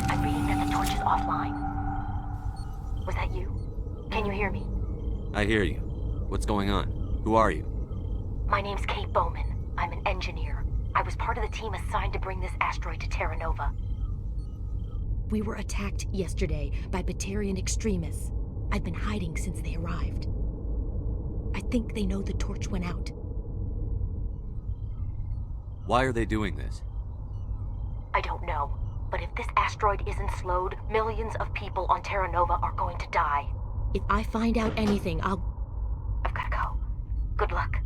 I'm reading that the torch is offline. Was that you? Can you hear me? I hear you. What's going on? Who are you? My name's Kate Bowman. I'm an engineer. I was part of the team assigned to bring this asteroid to Terra Nova. We were attacked yesterday by Batarian extremists. I've been hiding since they arrived. I think they know the torch went out. Why are they doing this? I don't know, but if this asteroid isn't slowed, millions of people on Terra Nova are going to die. If I find out anything, I've gotta go. Good luck.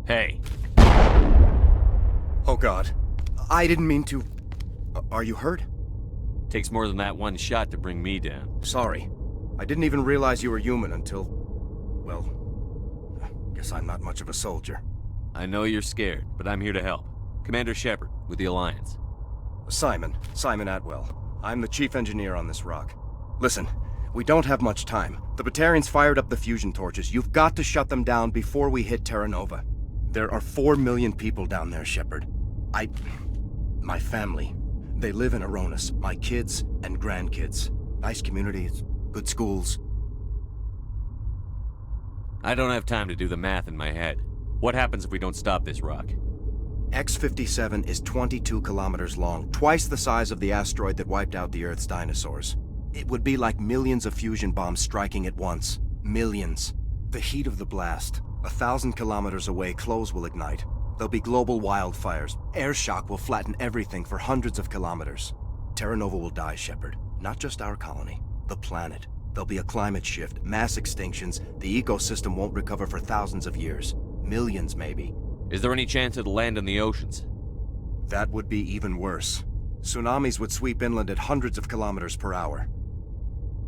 Hey. Oh God. I didn't mean to... Are you hurt? Takes more than that one shot to bring me down. Sorry. I didn't even realize you were human until... Well... Guess I'm not much of a soldier. I know you're scared, but I'm here to help. Commander Shepard, with the Alliance. Simon Atwell. I'm the chief engineer on this rock. Listen, we don't have much time. The Batarians fired up the fusion torches. You've got to shut them down before we hit Terra Nova. There are 4 million people down there, Shepard. My family, they live in Aronis. My kids and grandkids. Nice communities, good schools. I don't have time to do the math in my head. What happens if we don't stop this rock? X-57 is 22 kilometers long, twice the size of the asteroid that wiped out the Earth's dinosaurs. It would be like millions of fusion bombs striking at once. Millions. The heat of the blast. 1,000 kilometers away, clothes will ignite. There'll be global wildfires. Air shock will flatten everything for hundreds of kilometers. Terra Nova will die, Shepard. Not just our colony. The planet. There'll be a climate shift, mass extinctions. The ecosystem won't recover for thousands of years. Millions, maybe. Is there any chance it'll land in the oceans? That would be even worse. Tsunamis would sweep inland at hundreds of kilometers per hour.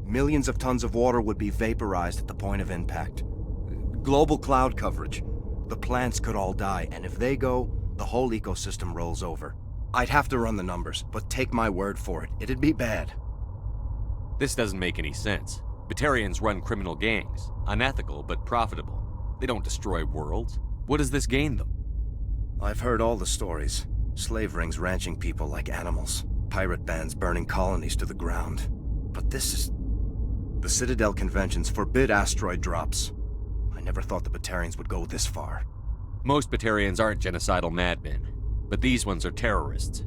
Millions of tons of water would be vaporized at the point of impact. Global cloud coverage. The plants could all die, and if they go, the whole ecosystem rolls over. I'd have to run the numbers, but take my word for it, it'd be bad. This doesn't make any sense. Batarians run criminal gangs. Unethical, but profitable. They don't destroy worlds. What does this gain them? I've heard all the stories. Slave rings ranching people like animals. Pirate bands burning colonies to the ground. But this is... The Citadel conventions forbid asteroid drops. I never thought the Batarians would go this far. Most Batarians aren't genocidal madmen, but these ones are terrorists.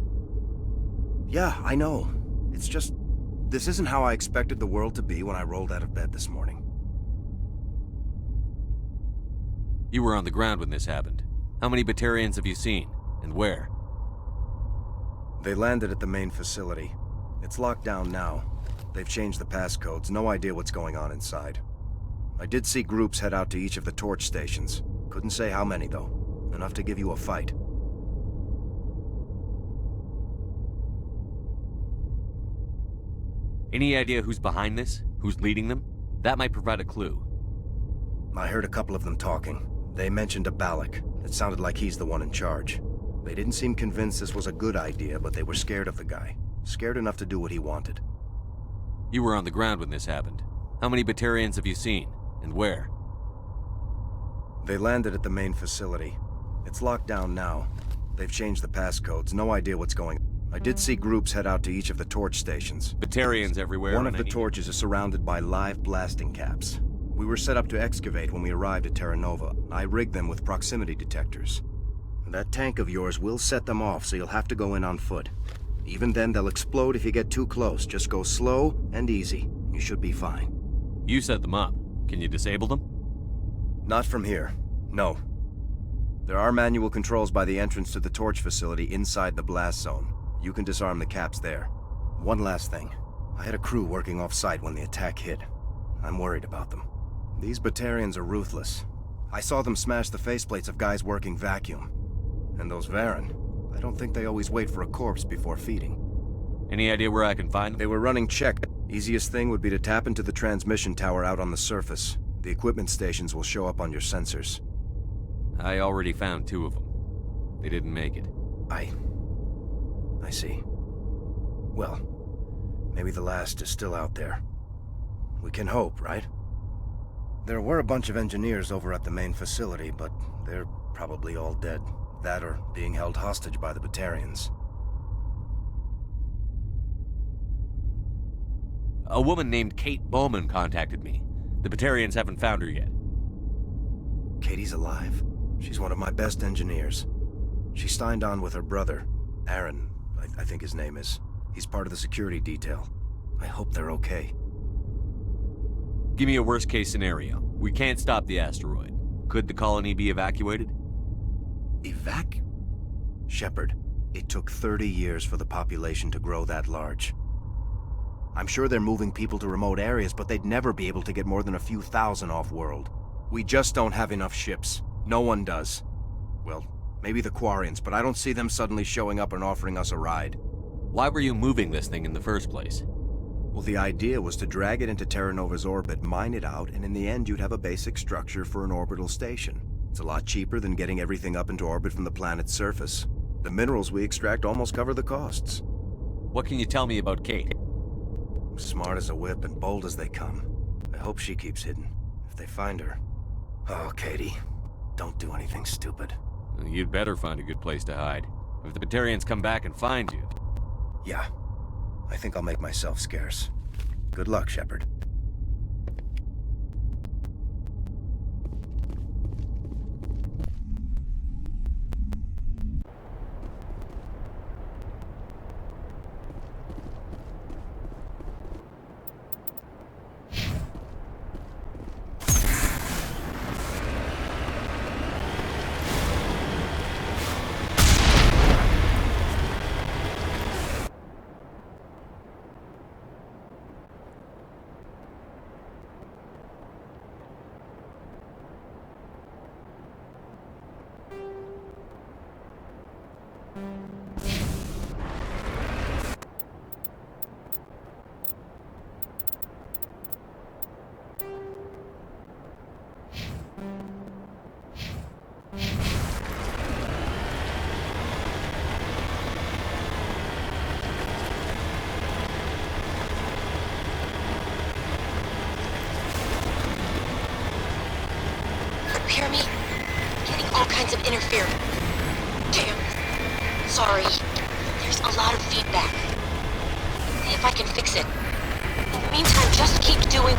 Yeah, I know. It's just... This isn't how I expected the world to be when I rolled out of bed this morning. You were on the ground when this happened. How many Batarians have you seen, and where? They landed at the main facility. It's locked down now. They've changed the passcodes, no idea what's going on inside. I did see groups head out to each of the torch stations. Couldn't say how many, though. Enough to give you a fight. Any idea who's behind this? Who's leading them? That might provide a clue. I heard a couple of them talking. They mentioned a Balak. It sounded like he's the one in charge. They didn't seem convinced this was a good idea, but they were scared of the guy. Scared enough to do what he wanted. You were on the ground when this happened. How many Batarians have you seen? And where? They landed at the main facility. It's locked down now. They've changed the passcodes. No idea what's going on. I did see groups head out to each of the torch stations. Batarians everywhere. One of the torches is surrounded by live blasting caps. We were set up to excavate when we arrived at Terra Nova. I rigged them with proximity detectors. That tank of yours will set them off, so you'll have to go in on foot. Even then, they'll explode if you get too close. Just go slow and easy. You should be fine. You set them up. Can you disable them? Not from here. No. There are manual controls by the entrance to the torch facility inside the blast zone. You can disarm the caps there. One last thing. I had a crew working off-site when the attack hit. I'm worried about them. These Batarians are ruthless. I saw them smash the faceplates of guys working vacuum. And those Varen, I don't think they always wait for a corpse before feeding. Any idea where I can find them? They were running check. Easiest thing would be to tap into the transmission tower out on the surface. The equipment stations will show up on your sensors. I already found 2 of them. They didn't make it. I see. Well, maybe the last is still out there. We can hope, right? There were a bunch of engineers over at the main facility, but they're probably all dead. That or being held hostage by the Batarians. A woman named Kate Bowman contacted me. The Batarians haven't found her yet. Katie's alive. She's one of my best engineers. She signed on with her brother, Aaron, I think his name is. He's part of the security detail. I hope they're okay. Give me a worst-case scenario. We can't stop the asteroid. Could the colony be evacuated? Shepard, it took 30 years for the population to grow that large. I'm sure they're moving people to remote areas, but they'd never be able to get more than a few thousand off-world. We just don't have enough ships. No one does. Well, maybe the Quarians, but I don't see them suddenly showing up and offering us a ride. Why were you moving this thing in the first place? Well, the idea was to drag it into Terra Nova's orbit, mine it out, and in the end you'd have a basic structure for an orbital station. It's a lot cheaper than getting everything up into orbit from the planet's surface. The minerals we extract almost cover the costs. What can you tell me about Kate? Smart as a whip and bold as they come. I hope she keeps hidden. If they find her... Oh, Katie. Don't do anything stupid. You'd better find a good place to hide. If the Batarians come back and find you... Yeah. I think I'll make myself scarce. Good luck, Shepard. Hear me? Getting all kinds of interference. Damn. Sorry. There's a lot of feedback. See if I can fix it. In the meantime, just keep doing...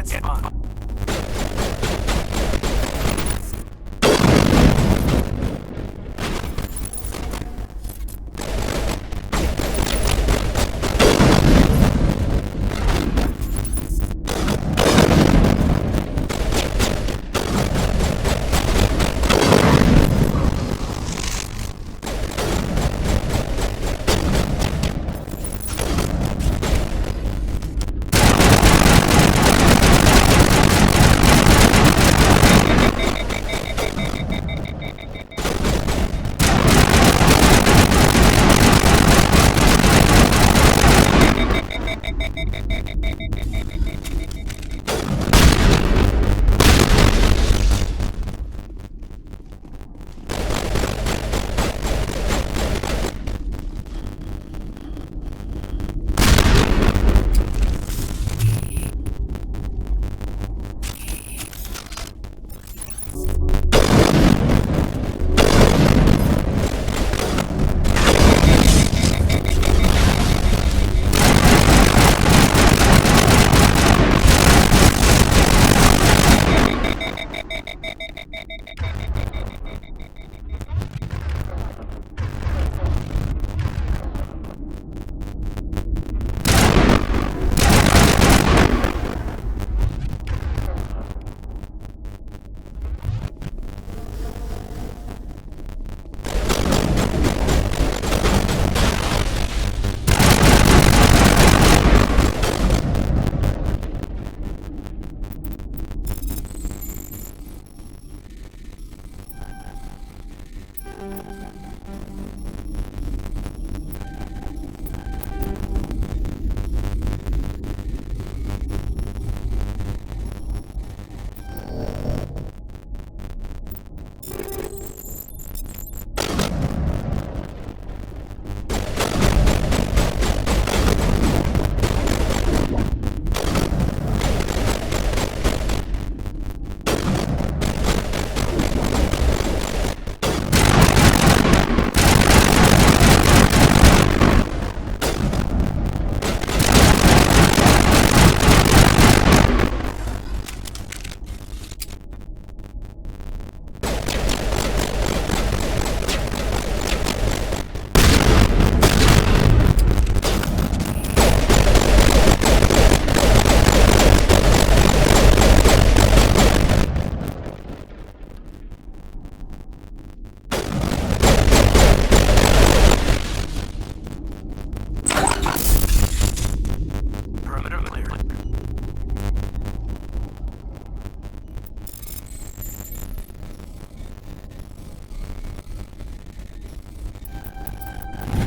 That's fine.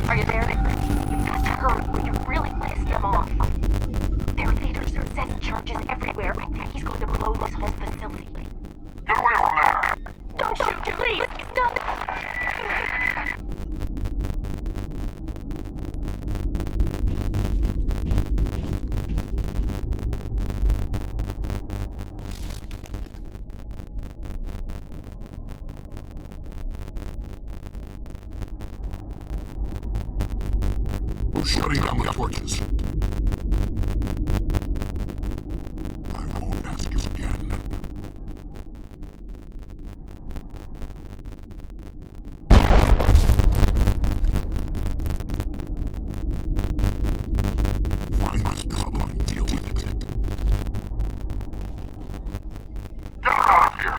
Are you there? You've got to hurry or you really pissed them off. Their leaders are setting charges everywhere. He's going to blow this whole facility. Get away from there! Don't shoot, please! Stop it! We're shutting down the torches. I won't ask you again. Find this problem and deal with it. Get out of here!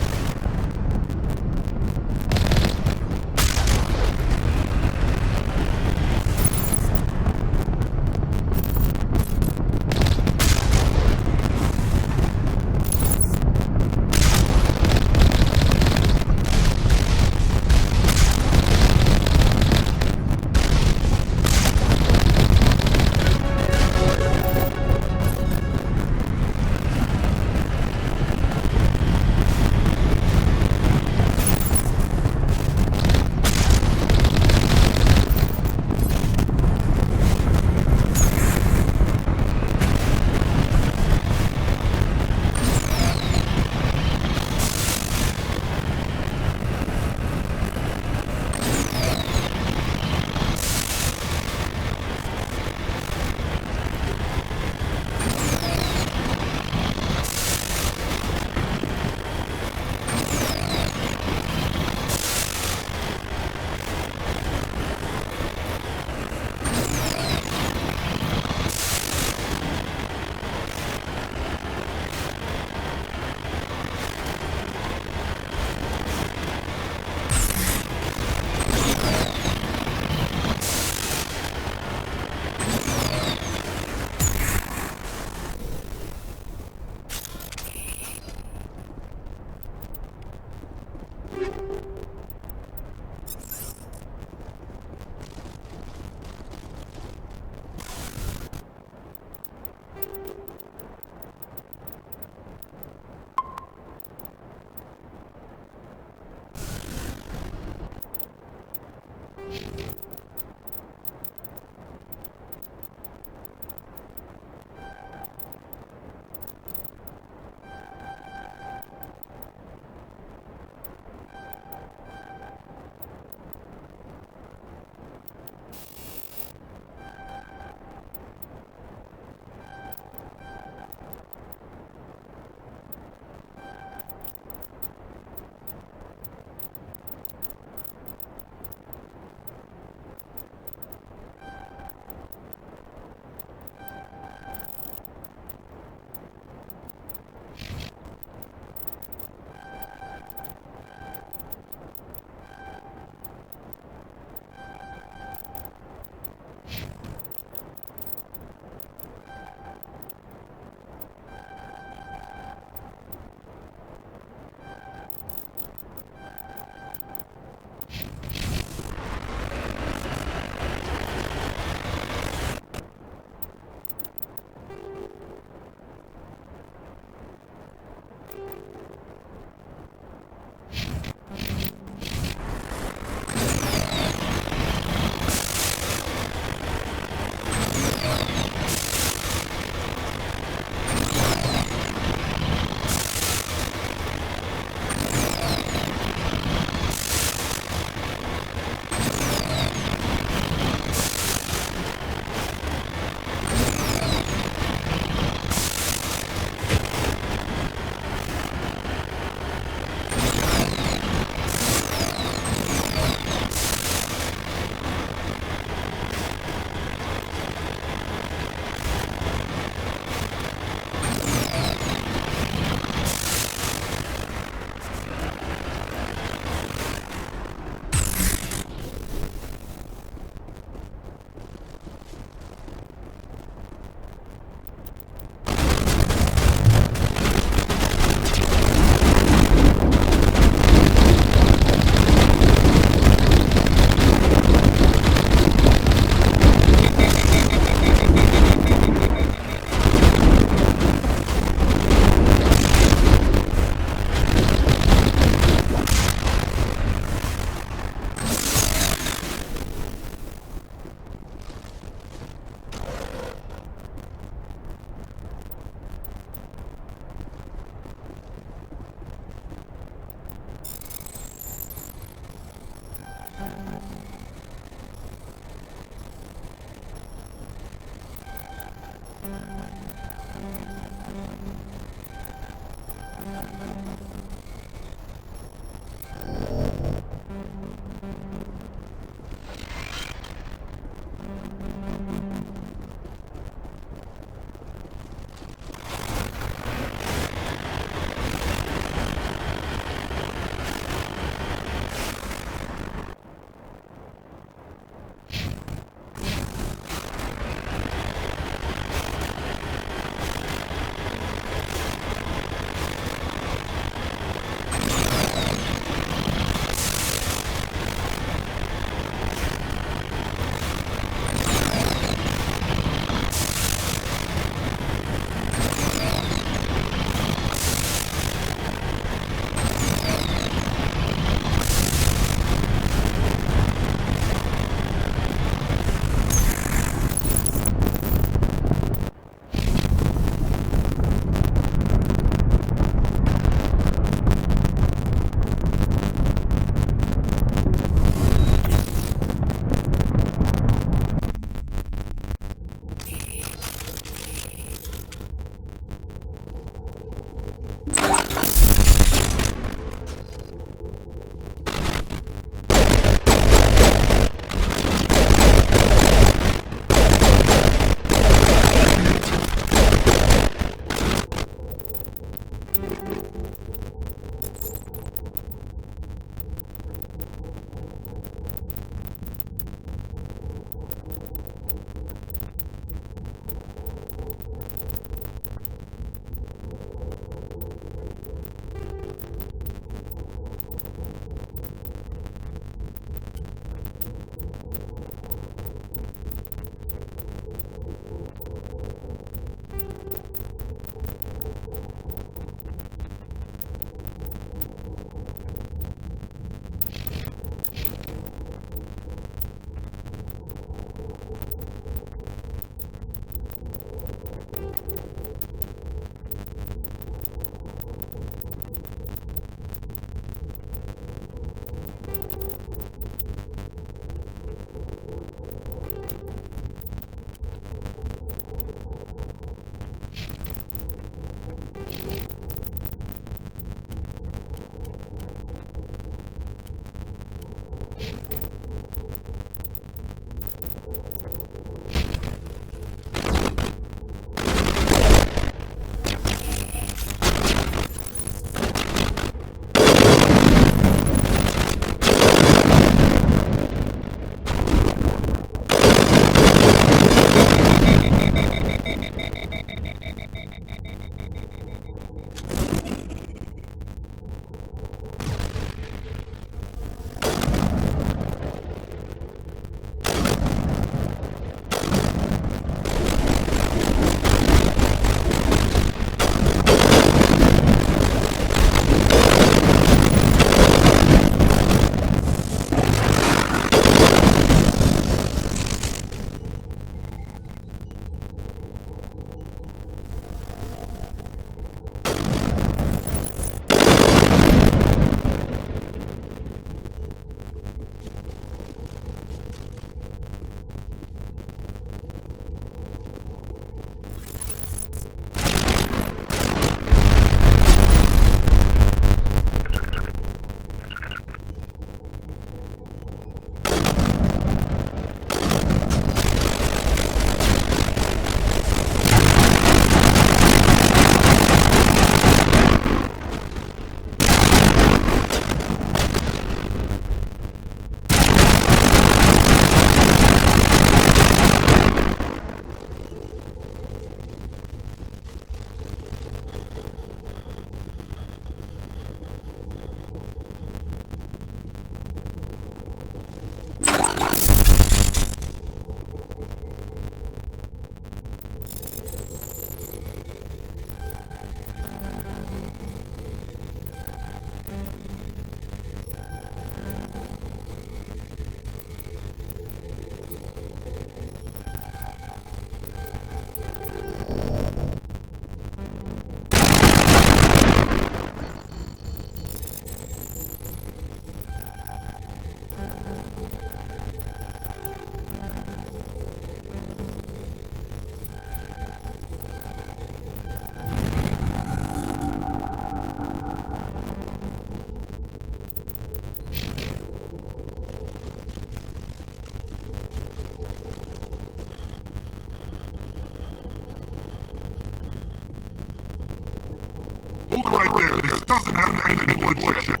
Hold it right there. This doesn't have anything legit.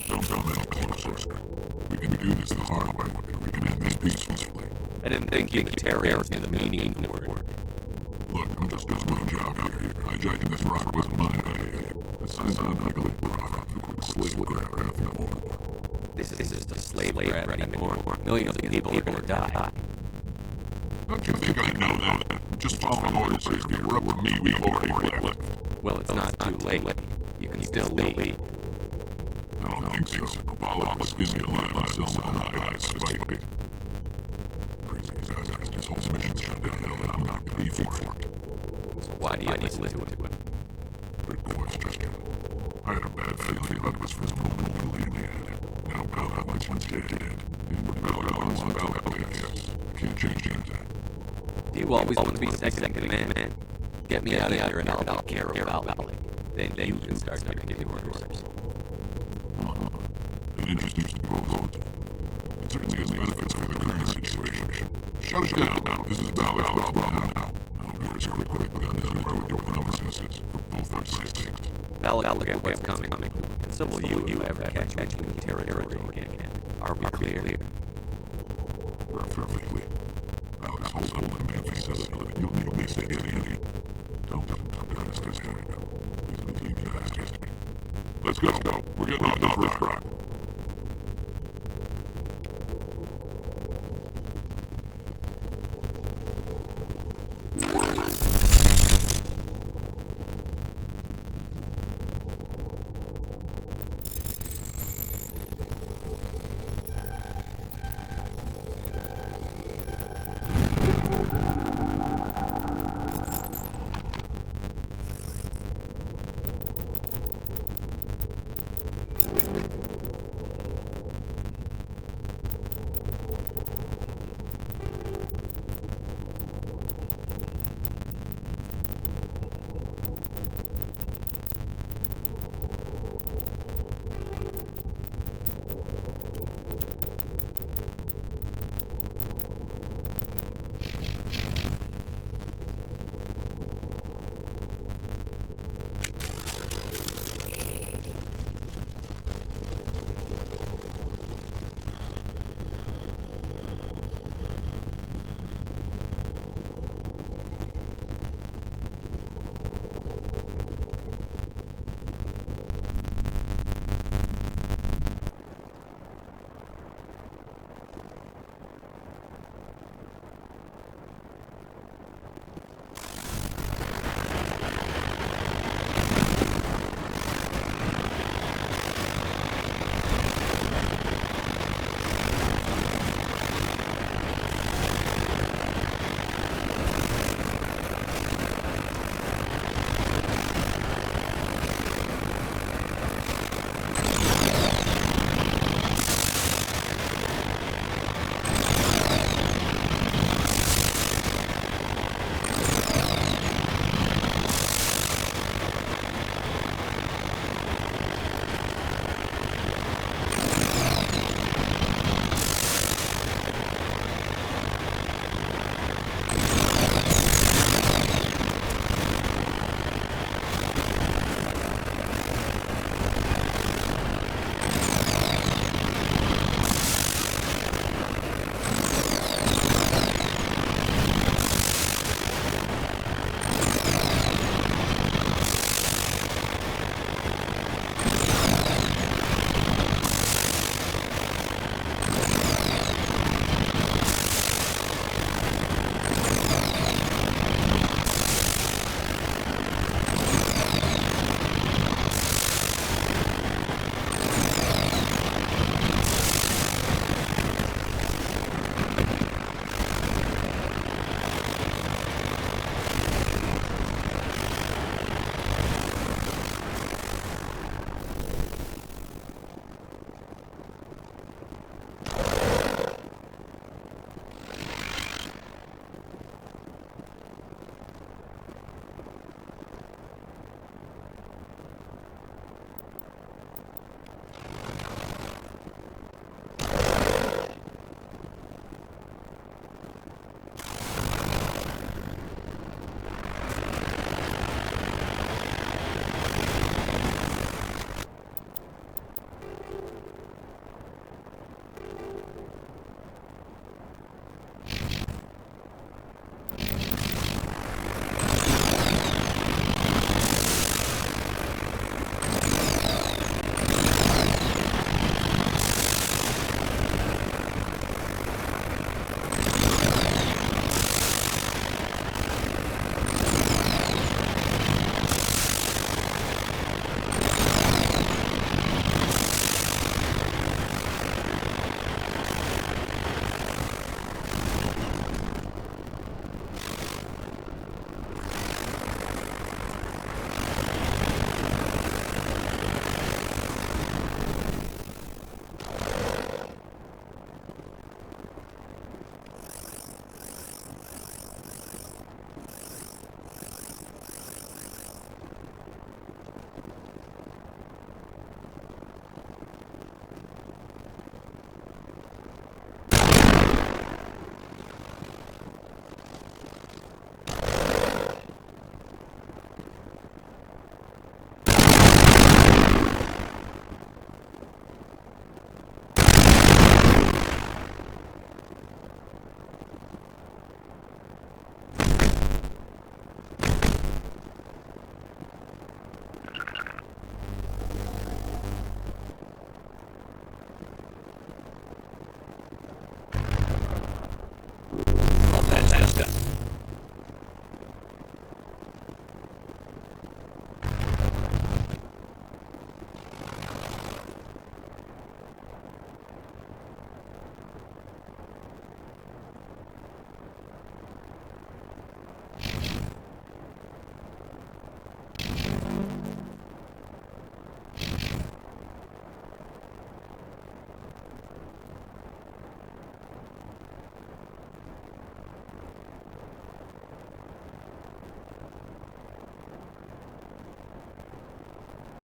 Don't come any closer. We can do this the hard way. We can end this peacefully. I didn't think Batarians knew the meaning of the word. Look, I'm just doing my job here. Hijacking this rocket wasn't mine idea. It sounds like a little rocket. A quick slave grab, nothing more. This isn't just a slave grab anymore. Millions of people are gonna die. Don't you think I know that? Just following orders says if we're up to me, we've already left. Well, it's not too late. You can still leave. I don't think so. Apollos gives me a line myself on my eyes to fight. Crazy as this whole mission's shut down, and I'm not gonna be for it. So why do you listen to it? Good question. I had a bad feeling about this from the moment you leave me in it. Now about how much one's dead. And about how one's about yes. I can't change anything. You always want to be second in command. Get me out of here and I'll take care of Valley. Then you can start giving your orders. An interesting proposal. It certainly has benefits for the current situation. Shut it down now. This is Valley's problem now. I'll be as quickly begun as I would your promises for both our sakes. Valley will get what's coming. And so will you ever catch me territory again. Are we clear? Perfectly. Alex Household and Memphis says that you'll need me to get in. Don't discuss it. Let's go. We're getting on the first rock.